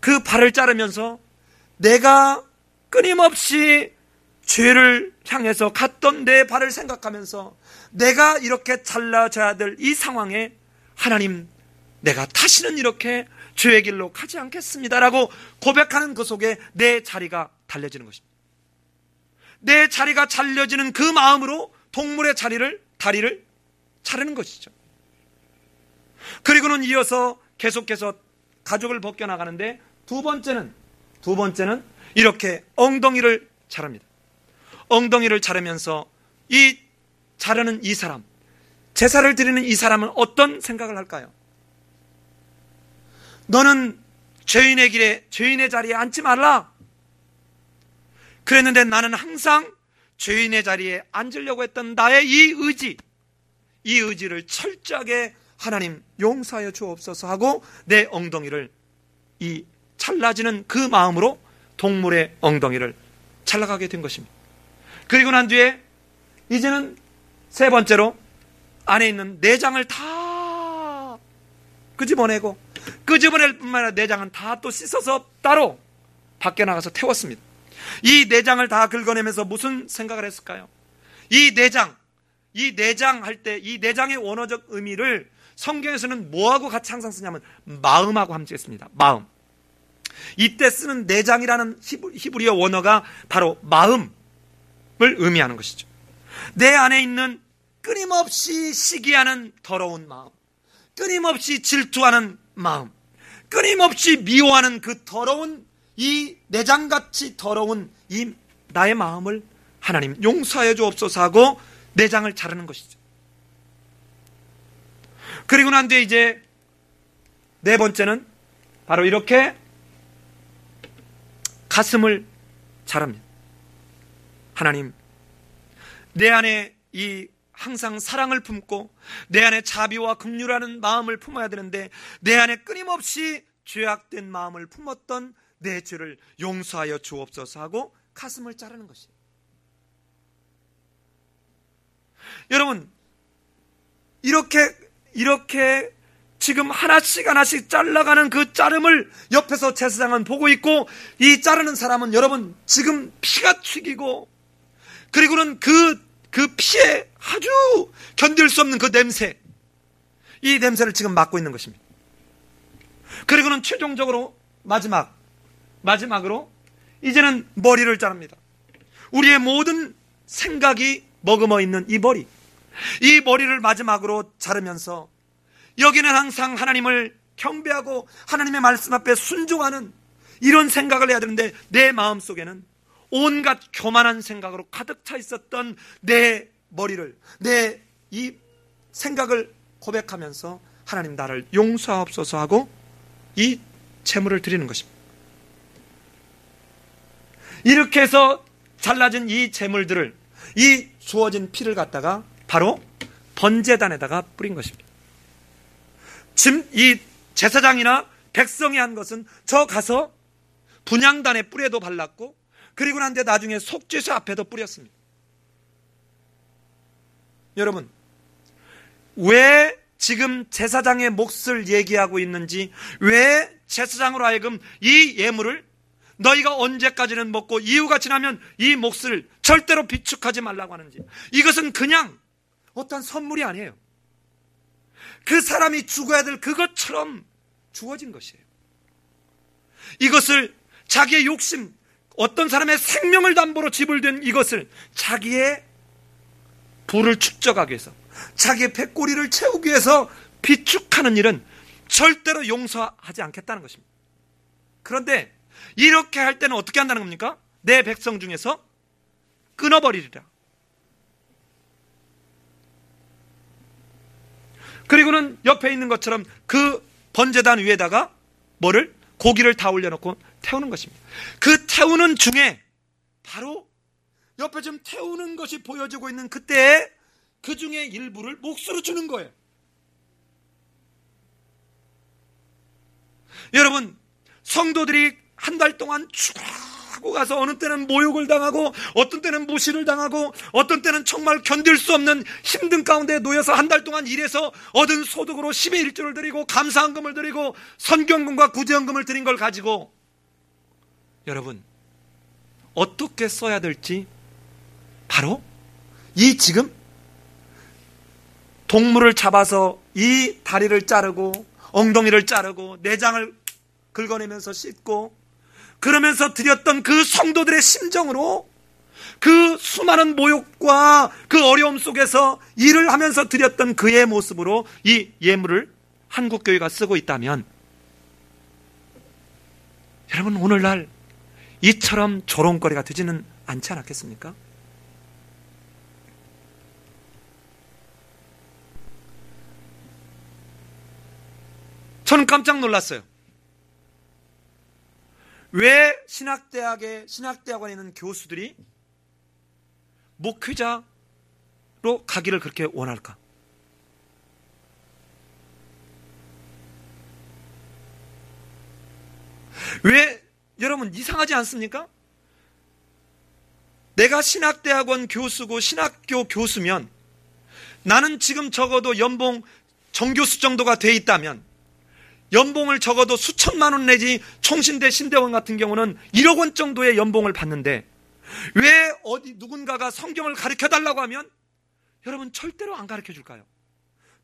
그 발을 자르면서 내가 끊임없이 죄를 향해서 갔던 내 발을 생각하면서 내가 이렇게 잘라져야 될 이 상황에 하나님, 내가 다시는 이렇게 죄의 길로 가지 않겠습니다라고 고백하는 그 속에 내 자리가 달려지는 것입니다. 내 자리가 잘려지는 그 마음으로 동물의 다리를 자르는 것이죠. 그리고는 이어서 계속해서 가죽을 벗겨나가는데 두 번째는 이렇게 엉덩이를 자릅니다. 엉덩이를 자르면서 이 자르는 이 사람, 제사를 드리는 이 사람은 어떤 생각을 할까요? 너는 죄인의 길에, 죄인의 자리에 앉지 말라. 그랬는데 나는 항상 죄인의 자리에 앉으려고 했던 나의 이 의지를 철저하게 하나님 용서하여 주옵소서 하고 내 엉덩이를, 이 잘라지는 그 마음으로 동물의 엉덩이를 잘라가게 된 것입니다. 그리고 난 뒤에 이제는 세 번째로 안에 있는 내장을 다 끄집어내고, 끄집어낼 뿐만 아니라 내장은 다 또 씻어서 따로 밖에 나가서 태웠습니다. 이 내장을 다 긁어내면서 무슨 생각을 했을까요? 이 내장 할 때 이 내장의 원어적 의미를 성경에서는 뭐하고 같이 항상 쓰냐면 마음하고 함께 씁니다. 마음. 이때 쓰는 내장이라는 히브리어 원어가 바로 마음을 의미하는 것이죠. 내 안에 있는 끊임없이 시기하는 더러운 마음, 끊임없이 질투하는 마음, 끊임없이 미워하는 그 더러운, 이 내장같이 더러운 이 나의 마음을 하나님 용서하여 주옵소서 하고 내장을 자르는 것이죠. 그리고 난 뒤에 이제 네 번째는 바로 이렇게 가슴을 자릅니다. 하나님, 내 안에 이 항상 사랑을 품고 내 안에 자비와 긍휼하는 마음을 품어야 되는데 내 안에 끊임없이 죄악된 마음을 품었던 내 죄를 용서하여 주옵소서 하고 가슴을 자르는 것이에요. 여러분, 이렇게 지금 하나씩 잘라가는 그 자름을 옆에서 제사장은 보고 있고, 이 자르는 사람은 여러분 지금 피가 튀기고, 그리고는 그 피에 아주 견딜 수 없는 그 냄새, 이 냄새를 지금 맡고 있는 것입니다. 그리고는 최종적으로 마지막으로 이제는 머리를 자릅니다. 우리의 모든 생각이 머금어 있는 이 머리를 마지막으로 자르면서 여기는 항상 하나님을 경배하고 하나님의 말씀 앞에 순종하는 이런 생각을 해야 되는데, 내 마음속에는 온갖 교만한 생각으로 가득 차 있었던 내 머리를, 내 이 생각을 고백하면서 하나님 나를 용서하옵소서 하고 이 제물을 드리는 것입니다. 이렇게 해서 잘라진 이 제물들을, 이 주어진 피를 갖다가 바로 번제단에다가 뿌린 것입니다. 지금 이 제사장이나 백성이 한 것은 저 가서 분향단에 뿌려도 발랐고, 그리고 난 뒤에 나중에 속죄소 앞에도 뿌렸습니다. 여러분, 왜 지금 제사장의 몫을 얘기하고 있는지, 왜 제사장으로 하여금 이 예물을 너희가 언제까지는 먹고 이후가 지나면 이 몫을 절대로 비축하지 말라고 하는지, 이것은 그냥 어떤 선물이 아니에요. 그 사람이 죽어야 될 그것처럼 주어진 것이에요. 이것을 자기의 욕심, 어떤 사람의 생명을 담보로 지불된 이것을 자기의 부를 축적하기 위해서, 자기의 배꼽리를 채우기 위해서 비축하는 일은 절대로 용서하지 않겠다는 것입니다. 그런데 이렇게 할 때는 어떻게 한다는 겁니까? 내 백성 중에서 끊어버리리라. 그리고는 옆에 있는 것처럼 그 번제단 위에다가 뭐를? 고기를 다 올려놓고 태우는 것입니다. 그 태우는 중에 바로 옆에 좀 태우는 것이 보여지고 있는 그때에 그 중에 일부를 몫으로 주는 거예요. 여러분, 성도들이 한 달 동안 죽어가고 가서 어느 때는 모욕을 당하고, 어떤 때는 무시를 당하고, 어떤 때는 정말 견딜 수 없는 힘든 가운데 놓여서 한 달 동안 일해서 얻은 소득으로 10의 1조를 드리고 감사헌금을 드리고 선경금과 구제헌금을 드린 걸 가지고 여러분 어떻게 써야 될지, 바로 이 지금 동물을 잡아서 이 다리를 자르고 엉덩이를 자르고 내장을 긁어내면서 씻고 그러면서 드렸던 그 성도들의 심정으로, 그 수많은 모욕과 그 어려움 속에서 일을 하면서 드렸던 그의 모습으로 이 예물을 한국교회가 쓰고 있다면, 여러분 오늘날 이처럼 조롱거리가 되지는 않지 않았겠습니까? 저는 깜짝 놀랐어요. 왜 신학대학원에 있는 교수들이 목회자로 가기를 그렇게 원할까? 왜, 여러분 이상하지 않습니까? 내가 신학대학원 교수고 신학교 교수면, 나는 지금 적어도 연봉 정교수 정도가 돼 있다면 연봉을 적어도 수천만 원 내지 총신대 신대원 같은 경우는 1억 원 정도의 연봉을 받는데, 왜 어디 누군가가 성경을 가르쳐 달라고 하면 여러분 절대로 안 가르쳐 줄까요?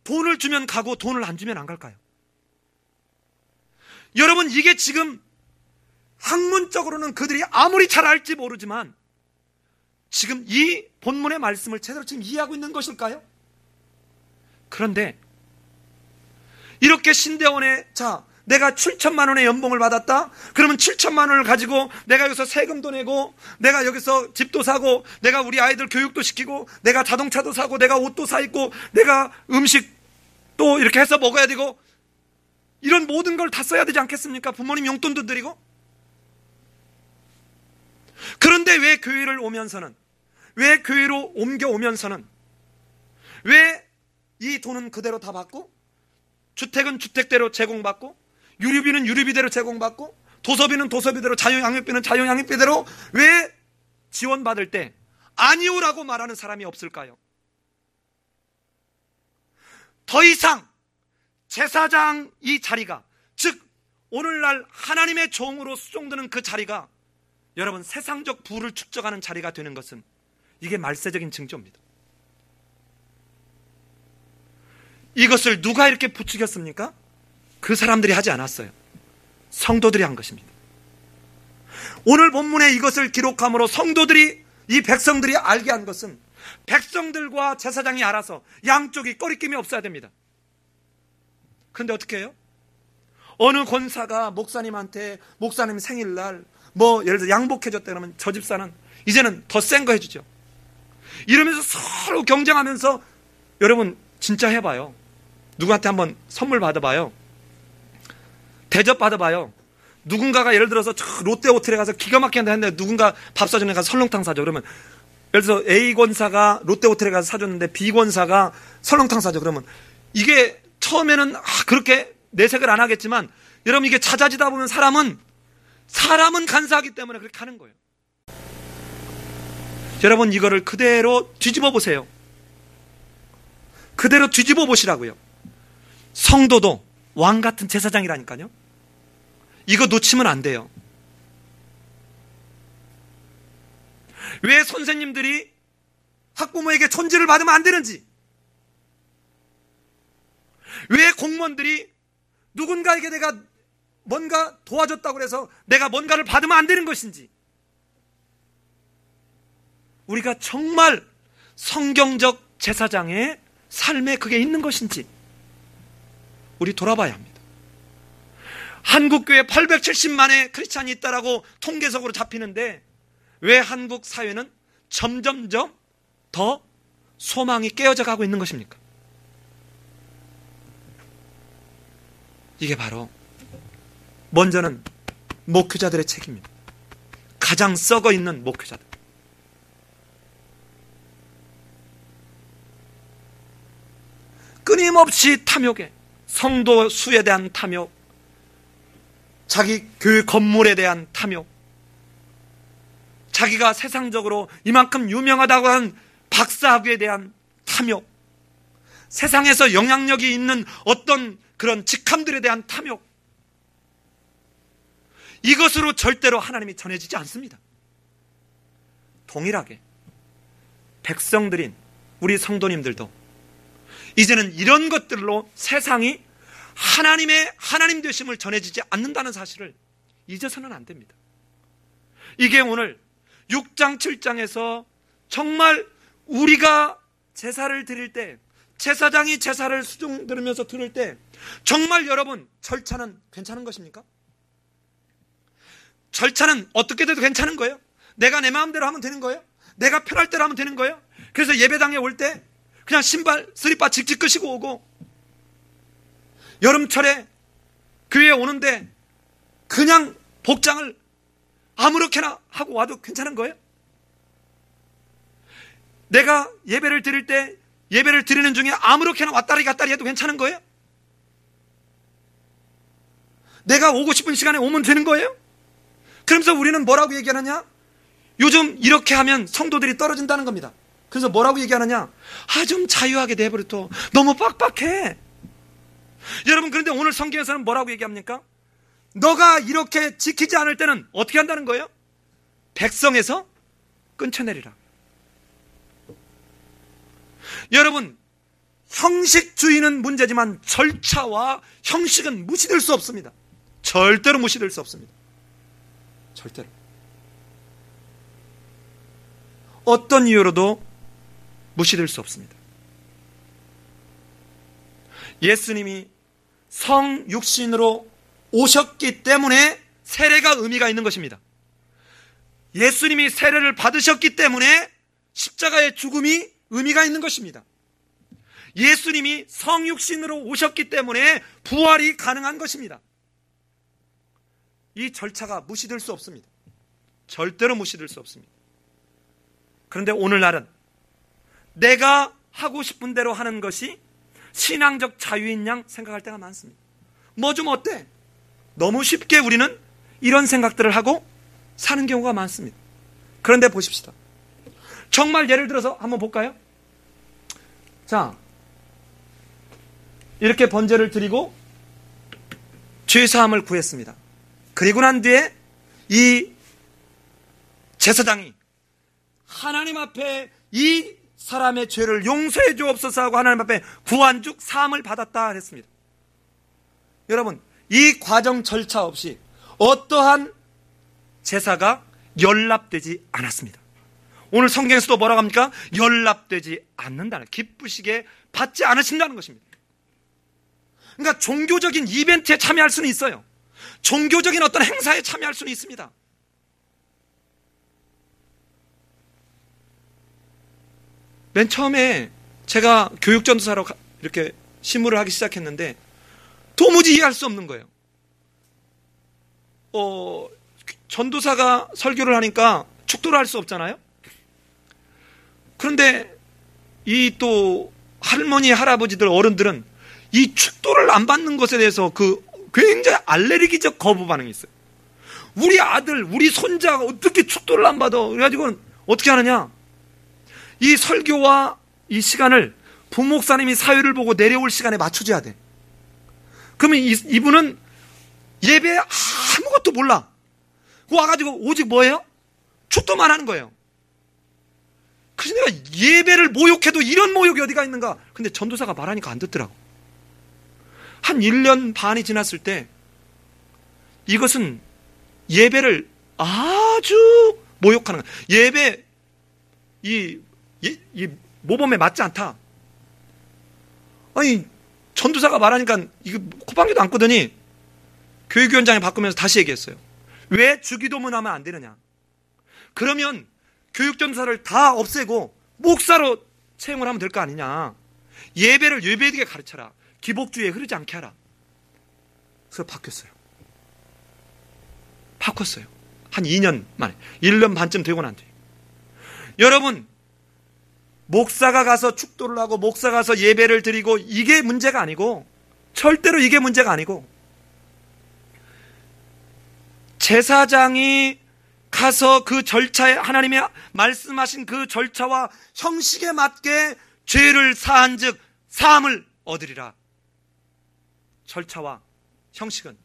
돈을 주면 가고 돈을 안 주면 안 갈까요? 여러분 이게 지금 학문적으로는 그들이 아무리 잘 알지 모르지만 지금 이 본문의 말씀을 제대로 지금 이해하고 있는 것일까요? 그런데 이렇게 신대원에, 자, 내가 7천만 원의 연봉을 받았다? 그러면 7천만 원을 가지고 내가 여기서 세금도 내고, 내가 여기서 집도 사고, 내가 우리 아이들 교육도 시키고, 내가 자동차도 사고, 내가 옷도 사 입고, 내가 음식도 이렇게 해서 먹어야 되고, 이런 모든 걸 다 써야 되지 않겠습니까? 부모님 용돈도 드리고. 그런데 왜 교회를 오면서는, 왜 교회로 옮겨오면서는, 왜 이 돈은 그대로 다 받고, 주택은 주택대로 제공받고, 유류비는 유류비대로 제공받고, 도서비는 도서비대로, 자유양육비는 자유양육비대로 왜 지원받을 때 아니오라고 말하는 사람이 없을까요? 더 이상 제사장 이 자리가, 즉 오늘날 하나님의 종으로 수종드는 그 자리가 여러분 세상적 부를 축적하는 자리가 되는 것은 이게 말세적인 징조입니다. 이것을 누가 이렇게 부추겼습니까? 그 사람들이 하지 않았어요. 성도들이 한 것입니다. 오늘 본문에 이것을 기록함으로 성도들이, 이 백성들이 알게 한 것은 백성들과 제사장이 알아서 양쪽이 꺼리낌이 없어야 됩니다. 근데 어떻게 해요? 어느 권사가 목사님한테 목사님 생일날 예를 들어 양복해줬다 그러면 저 집사는 이제는 더 센 거 해주죠. 이러면서 서로 경쟁하면서, 여러분 진짜 해봐요. 누구한테 한번 선물 받아봐요. 대접 받아봐요. 누군가가 예를 들어서 롯데 호텔에 가서 기가 막히게 했는데 누군가 밥 사주는 가서 설렁탕 사줘. 그러면 예를 들어서 A 권사가 롯데 호텔에 가서 사줬는데 B 권사가 설렁탕 사줘. 그러면 이게 처음에는 그렇게 내색을 안 하겠지만, 여러분 이게 잦아지다 보면 사람은 간사하기 때문에 그렇게 하는 거예요. 여러분 이거를 그대로 뒤집어 보세요. 그대로 뒤집어 보시라고요. 성도도 왕 같은 제사장이라니까요. 이거 놓치면 안 돼요. 왜 선생님들이 학부모에게 존재를 받으면 안 되는지, 왜 공무원들이 누군가에게 내가 뭔가 도와줬다고 해서 내가 뭔가를 받으면 안 되는 것인지, 우리가 정말 성경적 제사장의 삶에 그게 있는 것인지 우리 돌아봐야 합니다. 한국교회 870만의 크리스찬이 있다라고 통계적으로 잡히는데 왜 한국 사회는 점점점 더 소망이 깨어져 가고 있는 것입니까? 이게 바로 먼저는 목회자들의 책임입니다. 가장 썩어 있는 목회자들. 끊임없이 탐욕에, 성도 수에 대한 탐욕, 자기 교회 건물에 대한 탐욕, 자기가 세상적으로 이만큼 유명하다고 하는 박사학위에 대한 탐욕, 세상에서 영향력이 있는 어떤 그런 직함들에 대한 탐욕, 이것으로 절대로 하나님이 전해지지 않습니다. 동일하게 백성들인 우리 성도님들도 이제는 이런 것들로 세상이 하나님의 하나님 되심을 전해지지 않는다는 사실을 잊어서는 안 됩니다. 이게 오늘 6장 7장에서 정말 우리가 제사를 드릴 때, 제사장이 제사를 수종 들으면서 들을 때 정말 여러분 절차는 괜찮은 것입니까? 절차는 어떻게 돼도 괜찮은 거예요? 내가 내 마음대로 하면 되는 거예요? 내가 편할 대로 하면 되는 거예요? 그래서 예배당에 올 때 그냥 신발, 스리퍼 직직 끄시고 오고, 여름철에 교회에 오는데 그냥 복장을 아무렇게나 하고 와도 괜찮은 거예요? 내가 예배를 드릴 때 예배를 드리는 중에 아무렇게나 왔다리 갔다리 해도 괜찮은 거예요? 내가 오고 싶은 시간에 오면 되는 거예요? 그러면서 우리는 뭐라고 얘기하느냐? 요즘 이렇게 하면 성도들이 떨어진다는 겁니다. 그래서 뭐라고 얘기하느냐? 좀 자유하게 내버려둬. 너무 빡빡해. 여러분, 그런데 오늘 성경에서는 뭐라고 얘기합니까? 너가 이렇게 지키지 않을 때는 어떻게 한다는 거예요? 백성에서 끊쳐내리라. 여러분, 형식주의는 문제지만 절차와 형식은 무시될 수 없습니다. 절대로 무시될 수 없습니다. 절대로. 어떤 이유로도 무시될 수 없습니다. 예수님이 성육신으로 오셨기 때문에 세례가 의미가 있는 것입니다. 예수님이 세례를 받으셨기 때문에 십자가의 죽음이 의미가 있는 것입니다. 예수님이 성육신으로 오셨기 때문에 부활이 가능한 것입니다. 이 절차가 무시될 수 없습니다. 절대로 무시될 수 없습니다. 그런데 오늘날은 내가 하고 싶은 대로 하는 것이 신앙적 자유인 양 생각할 때가 많습니다. 뭐 좀 어때? 너무 쉽게 우리는 이런 생각들을 하고 사는 경우가 많습니다. 그런데 보십시다. 정말 예를 들어서 한번 볼까요? 자, 이렇게 번제를 드리고 죄사함을 구했습니다. 그리고 난 뒤에 이 제사장이 하나님 앞에 이 사람의 죄를 용서해 주옵소서 하고 하나님 앞에 구한죽 사함을 받았다 했습니다. 여러분, 이 과정 절차 없이 어떠한 제사가 연락되지 않았습니다. 오늘 성경에서도 뭐라고 합니까? 연락되지 않는다는, 기쁘시게 받지 않으신다는 것입니다. 그러니까 종교적인 이벤트에 참여할 수는 있어요. 종교적인 어떤 행사에 참여할 수는 있습니다. 맨 처음에 제가 교육전도사로 이렇게 심무를 하기 시작했는데 도무지 이해할 수 없는 거예요. 전도사가 설교를 하니까 축도를 할 수 없잖아요. 그런데 이 또 할머니, 할아버지들, 어른들은 이 축도를 안 받는 것에 대해서 굉장히 알레르기적 거부 반응이 있어요. 우리 아들, 우리 손자가 어떻게 축도를 안 받아? 그래가지고 어떻게 하느냐? 이 설교와 이 시간을 부목사님이 사회를 보고 내려올 시간에 맞춰줘야 돼. 그러면 이분은 예배에 아무것도 몰라. 와가지고 오직 뭐예요? 축도만 하는 거예요. 그래서 내가 예배를 모욕해도 이런 모욕이 어디가 있는가? 근데 전도사가 말하니까 안 듣더라고. 한 1년 반이 지났을 때 이것은 예배를 아주 모욕하는 거야. 예배 이 모범에 맞지 않다. 아니 전도사가 말하니까 이거 콧방귀도 안 끄더니 교육위원장이 바꾸면서 다시 얘기했어요. 왜 주기도문 하면 안 되느냐? 그러면 교육전도사를 다 없애고 목사로 채용을 하면 될 거 아니냐? 예배를 예배되게 가르쳐라. 기복주의에 흐르지 않게 하라. 그래서 바꿨어요. 한 2년 만에 1년 반쯤 되고 난 뒤에. 여러분, 목사가 가서 축도를 하고 목사가 가서 예배를 드리고 이게 문제가 아니고, 절대로 이게 문제가 아니고, 제사장이 가서 그 절차에 하나님이 말씀하신 그 절차와 형식에 맞게 죄를 사한 즉 사함을 얻으리라. 절차와 형식은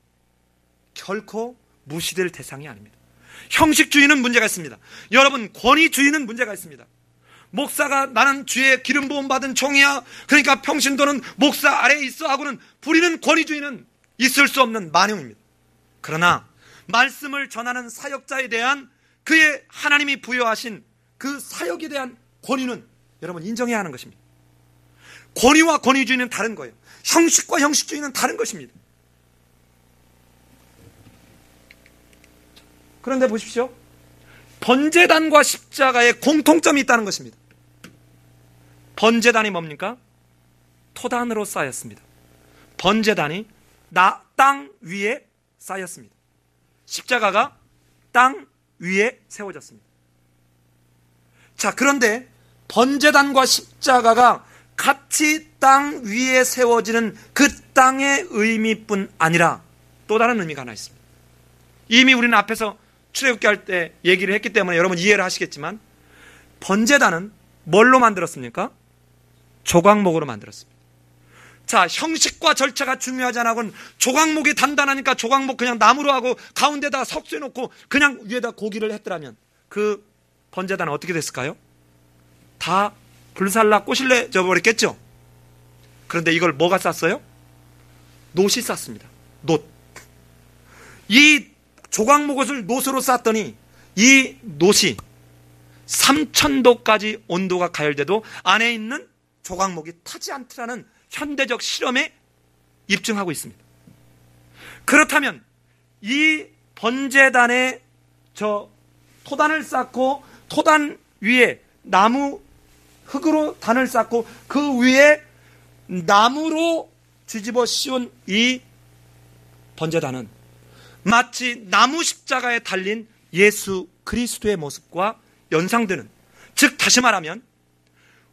결코 무시될 대상이 아닙니다. 형식주의는 문제가 있습니다. 여러분, 권위주의는 문제가 있습니다. 목사가 나는 주의 기름 부음 받은 종이야, 그러니까 평신도는 목사 아래에 있어 하고는 부리는 권위주의는 있을 수 없는 만용입니다. 그러나 말씀을 전하는 사역자에 대한 그의 하나님이 부여하신 그 사역에 대한 권위는 여러분 인정해야 하는 것입니다. 권위와 권위주의는 다른 거예요. 형식과 형식주의는 다른 것입니다. 그런데 보십시오. 번제단과 십자가에 공통점이 있다는 것입니다. 번제단이 뭡니까? 토단으로 쌓였습니다. 번제단이 땅 위에 쌓였습니다. 십자가가 땅 위에 세워졌습니다. 자, 그런데 번제단과 십자가가 같이 땅 위에 세워지는 그 땅의 의미뿐 아니라 또 다른 의미가 하나 있습니다. 이미 우리는 앞에서 출애굽기 할 때 얘기를 했기 때문에 여러분 이해를 하시겠지만, 번제단은 뭘로 만들었습니까? 조각목으로 만들었습니다. 자, 형식과 절차가 중요하지 않아고는 조각목이 단단하니까 조각목 그냥 나무로 하고 가운데다 석쇠 놓고 그냥 위에다 고기를 했더라면 그 번제단은 어떻게 됐을까요? 다 불살라 꼬실래져 버렸겠죠. 그런데 이걸 뭐가 쌌어요? 놋이 쌌습니다. 놋. 이 조각목을 놋으로 쌌더니 이 놋이 3000도까지 온도가 가열돼도 안에 있는 조각목이 타지 않더라는 현대적 실험에 입증하고 있습니다. 그렇다면 이 번제단에 토단을 쌓고 토단 위에 나무 흙으로 단을 쌓고 그 위에 나무로 뒤집어 씌운 이 번제단은 마치 나무 십자가에 달린 예수 그리스도의 모습과 연상되는, 즉 다시 말하면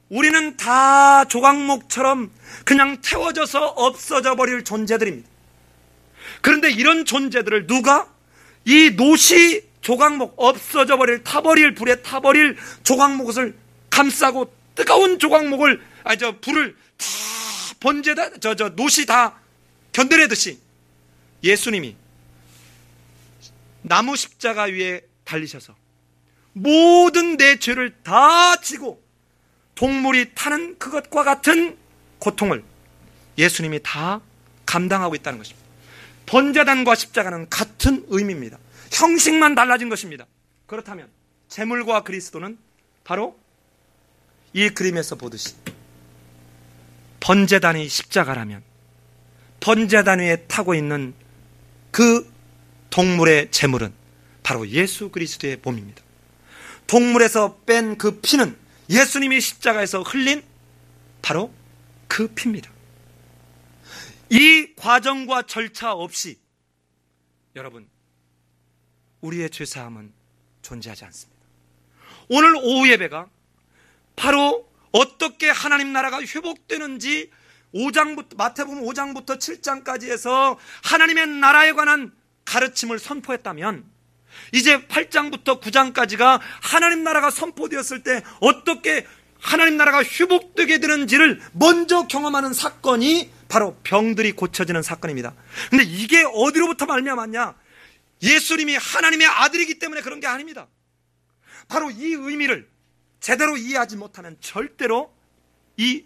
우리는 다 조각목처럼 그냥 태워져서 없어져 버릴 존재들입니다. 그런데 이런 존재들을 누가 이 놋이 조각목, 없어져 버릴, 타버릴, 불에 타버릴 조각목을 감싸고 뜨거운 조각목을, 불을 다 번제다, 놋이 다 견뎌내듯이 예수님이 나무 십자가 위에 달리셔서 모든 내 죄를 다 지고 동물이 타는 그것과 같은 고통을 예수님이 다 감당하고 있다는 것입니다. 번제단과 십자가는 같은 의미입니다. 형식만 달라진 것입니다. 그렇다면 제물과 그리스도는 바로 이 그림에서 보듯이 번제단이 십자가라면 번제단 위에 타고 있는 그 동물의 제물은 바로 예수 그리스도의 몸입니다. 동물에서 뺀 그 피는 예수님이 십자가에서 흘린 바로 그 피입니다. 이 과정과 절차 없이 여러분, 우리의 죄사함은 존재하지 않습니다. 오늘 오후 예배가 바로 어떻게 하나님 나라가 회복되는지 마태복음 5장부터 7장까지 해서 하나님의 나라에 관한 가르침을 선포했다면, 이제 8장부터 9장까지가 하나님 나라가 선포되었을 때 어떻게 하나님 나라가 회복되게 되는지를 먼저 경험하는 사건이 바로 병들이 고쳐지는 사건입니다. 근데 이게 어디로부터 말미암았냐? 예수님이 하나님의 아들이기 때문에 그런 게 아닙니다. 바로 이 의미를 제대로 이해하지 못하면 절대로 이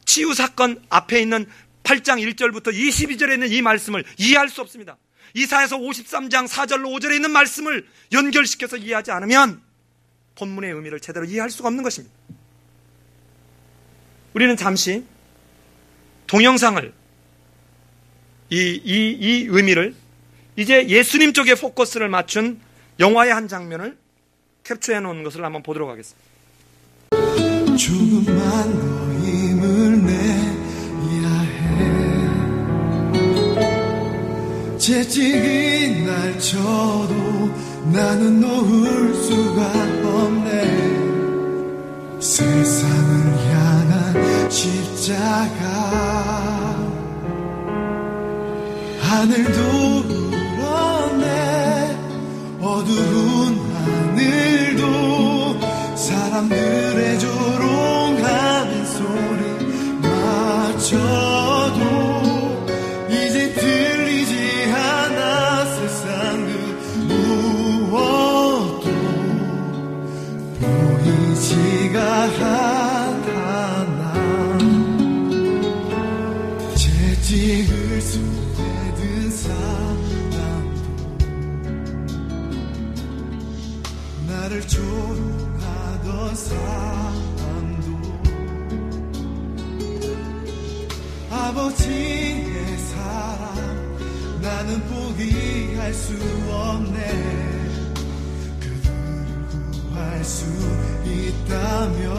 치유 사건 앞에 있는 8장 1절부터 22절에 있는 이 말씀을 이해할 수 없습니다. 이사야서 53장 4절로 5절에 있는 말씀을 연결시켜서 이해하지 않으면 본문의 의미를 제대로 이해할 수가 없는 것입니다. 우리는 잠시 동영상을 이 의미를 이제 예수님 쪽에 포커스를 맞춘 영화의 한 장면을 캡처해 놓은 것을 한번 보도록 하겠습니다. 조금만 더 힘을 내야 해. 채찍이 날 쳐도 나는 놓을 수가 없네. 세상을 향한 십자가 하늘도 울었네. 어두운 하늘도 사람들의 조롱하는 소리 마저도 이제 들리지 않아. 세상 그 무엇도 보이지가 않아. 채찍을 손에 든 사람도 나를 조롱하던 사람도 아버지의 사랑 나는 포기할 수 없네. 그들을 구할 수 있다면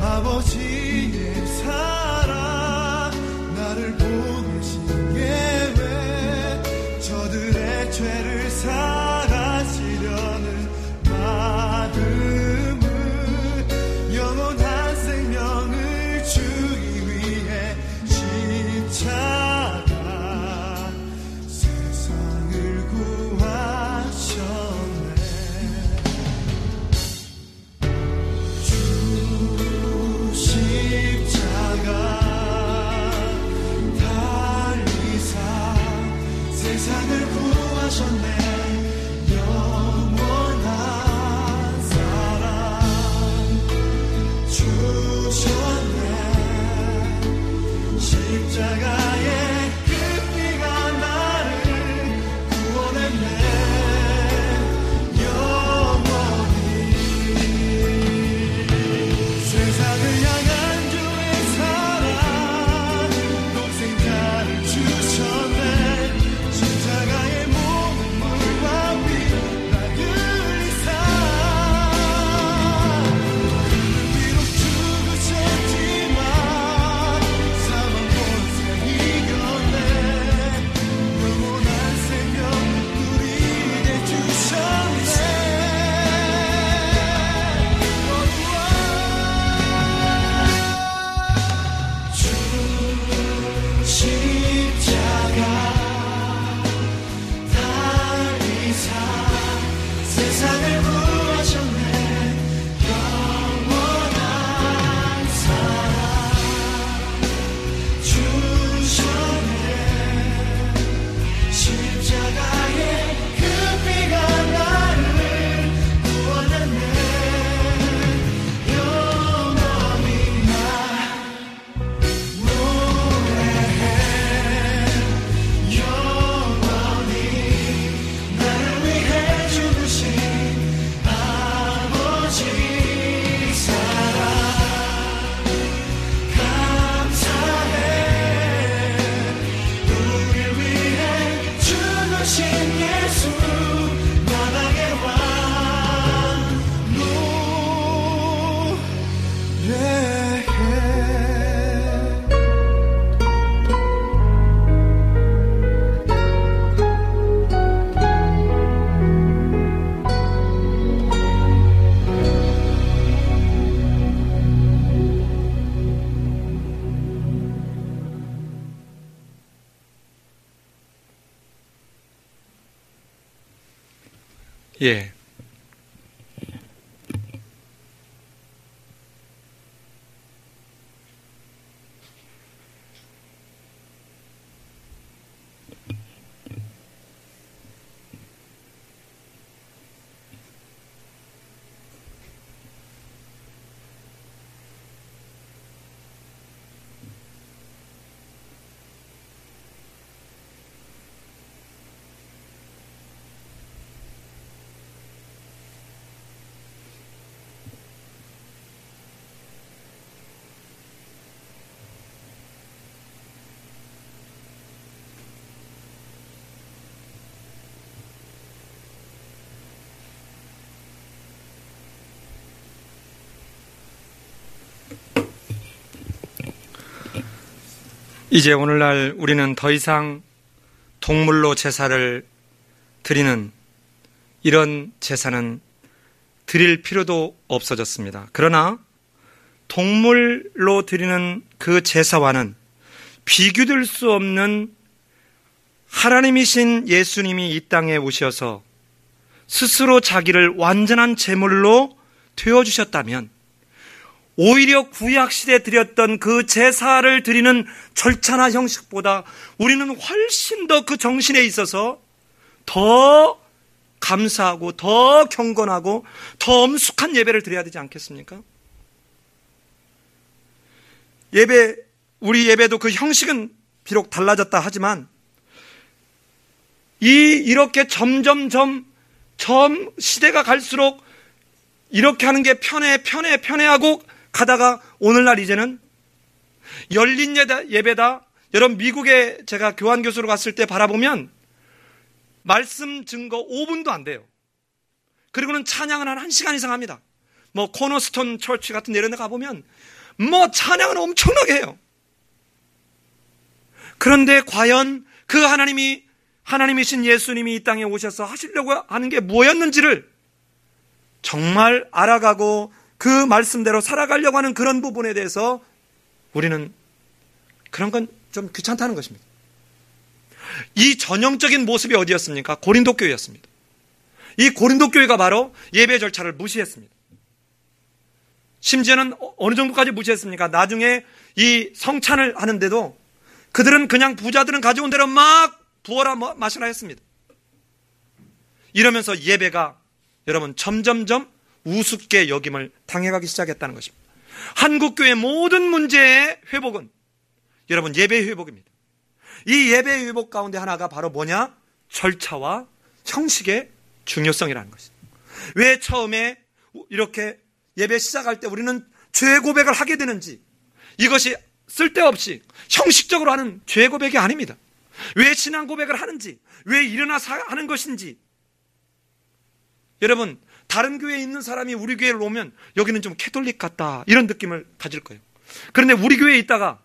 아버지의 사랑 나를 보내신 예외 저들의 죄를 사가시려는 마음을 영원한 생명을 주기 위해 십자가 세상을 구하셨네. 주 십자가 달리사 세상을 구하셨네. 영원한 사랑 주셨네. 십자가의 그 피가 나를 구원했네. 영원히 세상을 향한 주의 사랑 독생자를 주셨네. 십자가의 몸물과 피 나 흘리사 비록 죽으셨지만 사망 권세 이겼네. 영원한 생명 우리에게 주셨네. 주 십자가 달리사 세상을 구하셨네. 영원한 사랑 주셨네. 십자가의 그 피가 나를 구원했네. 영원히 나 노래해. 예. 이제 오늘날 우리는 더 이상 동물로 제사를 드리는 이런 제사는 드릴 필요도 없어졌습니다. 그러나 동물로 드리는 그 제사와는 비교될 수 없는 하나님이신 예수님이 이 땅에 오셔서 스스로 자기를 완전한 제물로 되어주셨다면 오히려 구약시대에 드렸던 그 제사를 드리는 절차나 형식보다 우리는 훨씬 더 그 정신에 있어서 더 감사하고 더 경건하고 더 엄숙한 예배를 드려야 되지 않겠습니까? 우리 예배도 그 형식은 비록 달라졌다 하지만 이렇게 점점 시대가 갈수록 이렇게 하는 게 편해하고 가다가 오늘날 이제는 열린 예배다. 여러분 미국에 제가 교환교수로 갔을 때 바라보면 말씀 증거 5분도 안 돼요. 그리고는 찬양은 한 1시간 이상 합니다. 뭐 코너스톤 처치 같은 데 이런 데 가보면 뭐 찬양은 엄청나게 해요. 그런데 과연 그 하나님이신 예수님이 이 땅에 오셔서 하시려고 하는 게 뭐였는지를 정말 알아가고 그 말씀대로 살아가려고 하는 그런 부분에 대해서 우리는 그런 건 좀 귀찮다는 것입니다. 이 전형적인 모습이 어디였습니까? 고린도 교회였습니다. 이 고린도 교회가 바로 예배 절차를 무시했습니다. 심지어는 어느 정도까지 무시했습니까? 나중에 이 성찬을 하는데도 그들은 그냥 부자들은 가져온 대로 막 부어라 마시라 했습니다. 이러면서 예배가 여러분 점점점 우습게 여김을 당해가기 시작했다는 것입니다. 한국교회 모든 문제의 회복은 여러분 예배의 회복입니다. 이 예배의 회복 가운데 하나가 바로 뭐냐? 절차와 형식의 중요성이라는 것입니다. 왜 처음에 이렇게 예배 시작할 때 우리는 죄 고백을 하게 되는지, 이것이 쓸데없이 형식적으로 하는 죄 고백이 아닙니다. 왜 신앙 고백을 하는지, 왜 일어나서 하는 것인지. 여러분 다른 교회에 있는 사람이 우리 교회를 오면 여기는 좀 캐톨릭 같다 이런 느낌을 가질 거예요. 그런데 우리 교회에 있다가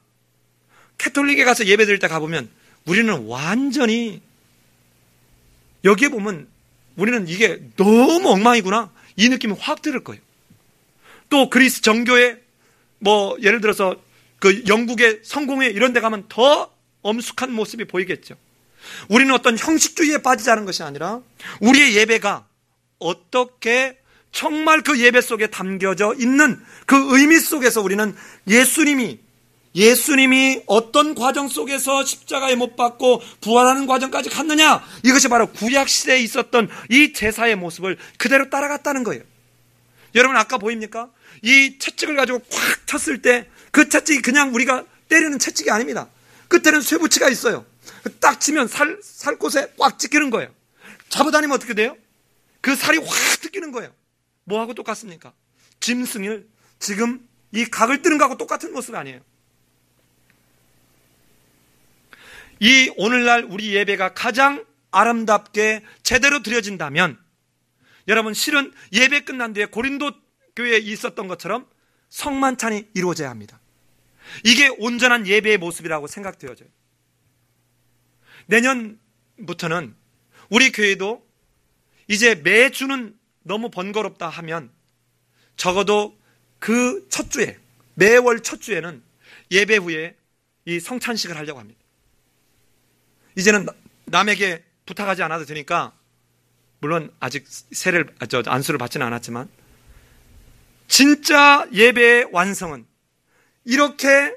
캐톨릭에 가서 예배 드릴 때 가보면 우리는 완전히 여기에 보면 우리는 이게 너무 엉망이구나 이 느낌이 확 들을 거예요. 또 그리스 정교회 뭐 예를 들어서 그 영국의 성공회 이런 데 가면 더 엄숙한 모습이 보이겠죠. 우리는 어떤 형식주의에 빠지자는 것이 아니라 우리의 예배가 어떻게 정말 그 예배 속에 담겨져 있는 그 의미 속에서 우리는 예수님이 어떤 과정 속에서 십자가에 못 박고 부활하는 과정까지 갔느냐, 이것이 바로 구약시대에 있었던 이 제사의 모습을 그대로 따라갔다는 거예요. 여러분 아까 보입니까? 이 채찍을 가지고 꽉 쳤을 때 그 채찍이 그냥 우리가 때리는 채찍이 아닙니다. 끝에는 쇠붙이가 있어요. 딱 치면 살 곳에 꽉 찍히는 거예요. 잡아다니면 어떻게 돼요? 그 살이 확 뜯기는 거예요. 뭐하고 똑같습니까? 짐승을 지금 이 각을 뜨는 거하고 똑같은 모습 아니에요. 이 오늘날 우리 예배가 가장 아름답게 제대로 드려진다면 여러분 실은 예배 끝난 뒤에 고린도 교회에 있었던 것처럼 성만찬이 이루어져야 합니다. 이게 온전한 예배의 모습이라고 생각되어져요. 내년부터는 우리 교회도 이제 매주는 너무 번거롭다 하면 적어도 그 첫 주에, 매월 첫 주에는 예배 후에 이 성찬식을 하려고 합니다. 이제는 남에게 부탁하지 않아도 되니까 물론 아직 안수를 받지는 않았지만, 진짜 예배의 완성은 이렇게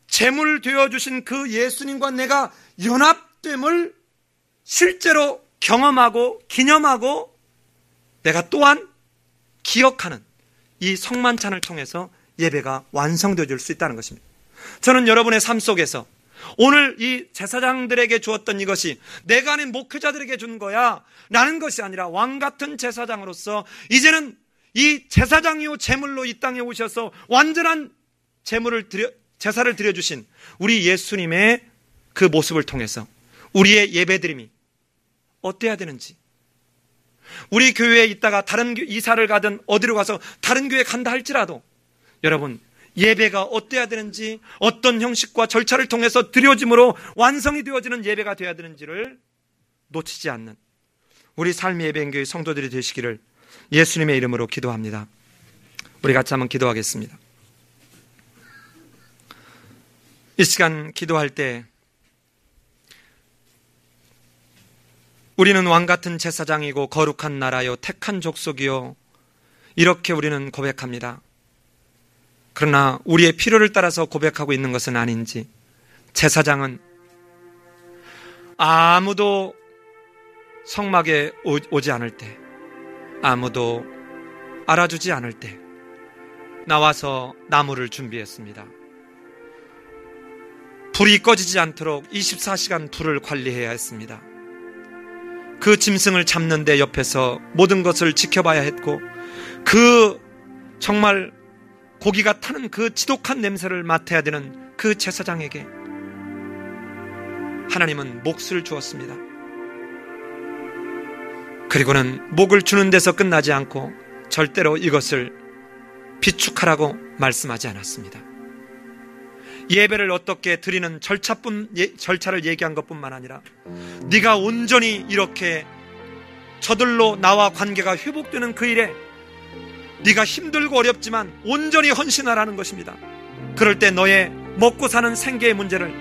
제물 되어주신 그 예수님과 내가 연합됨을 실제로 경험하고 기념하고 내가 또한 기억하는 이 성만찬을 통해서 예배가 완성되어질 수 있다는 것입니다. 저는 여러분의 삶 속에서 오늘 이 제사장들에게 주었던 이것이 내가 아닌 목회자들에게 준 거야 라는 것이 아니라 왕같은 제사장으로서 이제는 이 제사장이요 제물로 이 땅에 오셔서 완전한 제사를 드려주신 우리 예수님의 그 모습을 통해서 우리의 예배드림이 어때야 되는지, 우리 교회에 있다가 다른 이사를 가든 어디로 가서 다른 교회 간다 할지라도 여러분 예배가 어때야 되는지, 어떤 형식과 절차를 통해서 드려짐으로 완성이 되어지는 예배가 되어야 되는지를 놓치지 않는 우리 삶의 예배인교회 성도들이 되시기를 예수님의 이름으로 기도합니다. 우리 같이 한번 기도하겠습니다. 이 시간 기도할 때 우리는 왕같은 제사장이고 거룩한 나라요 택한 족속이요 이렇게 우리는 고백합니다. 그러나 우리의 필요를 따라서 고백하고 있는 것은 아닌지, 제사장은 아무도 성막에 오지 않을 때, 아무도 알아주지 않을 때 나와서 나무를 준비했습니다. 불이 꺼지지 않도록 24시간 불을 관리해야 했습니다. 그 짐승을 잡는데 옆에서 모든 것을 지켜봐야 했고, 그 정말 고기가 타는 그 지독한 냄새를 맡아야 되는 그 제사장에게 하나님은 몫을 주었습니다. 그리고는 목을 주는 데서 끝나지 않고 절대로 이것을 비축하라고 말씀하지 않았습니다. 예배를 어떻게 드리는 절차를 얘기한 것뿐만 아니라 네가 온전히 이렇게 저들로 나와 관계가 회복되는 그 일에 네가 힘들고 어렵지만 온전히 헌신하라는 것입니다. 그럴 때 너의 먹고 사는 생계의 문제를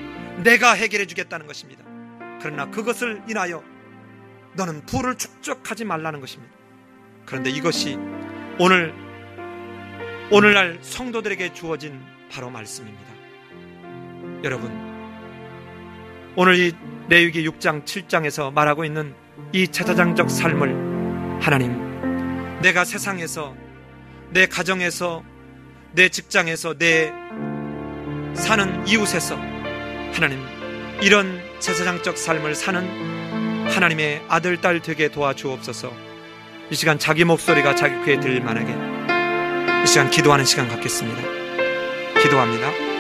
내가 해결해 주겠다는 것입니다. 그러나 그것을 인하여 너는 부를 축적하지 말라는 것입니다. 그런데 이것이 오늘날 성도들에게 주어진 바로 말씀입니다. 여러분, 오늘 이 레위기 6장 7장에서 말하고 있는 이 제사장적 삶을 하나님, 내가 세상에서, 내 가정에서, 내 직장에서, 내 사는 이웃에서 하나님 이런 제사장적 삶을 사는 하나님의 아들, 딸 되게 도와주옵소서. 이 시간 자기 목소리가 자기 귀에 들릴 만하게 이 시간 기도하는 시간 갖겠습니다. 기도합니다.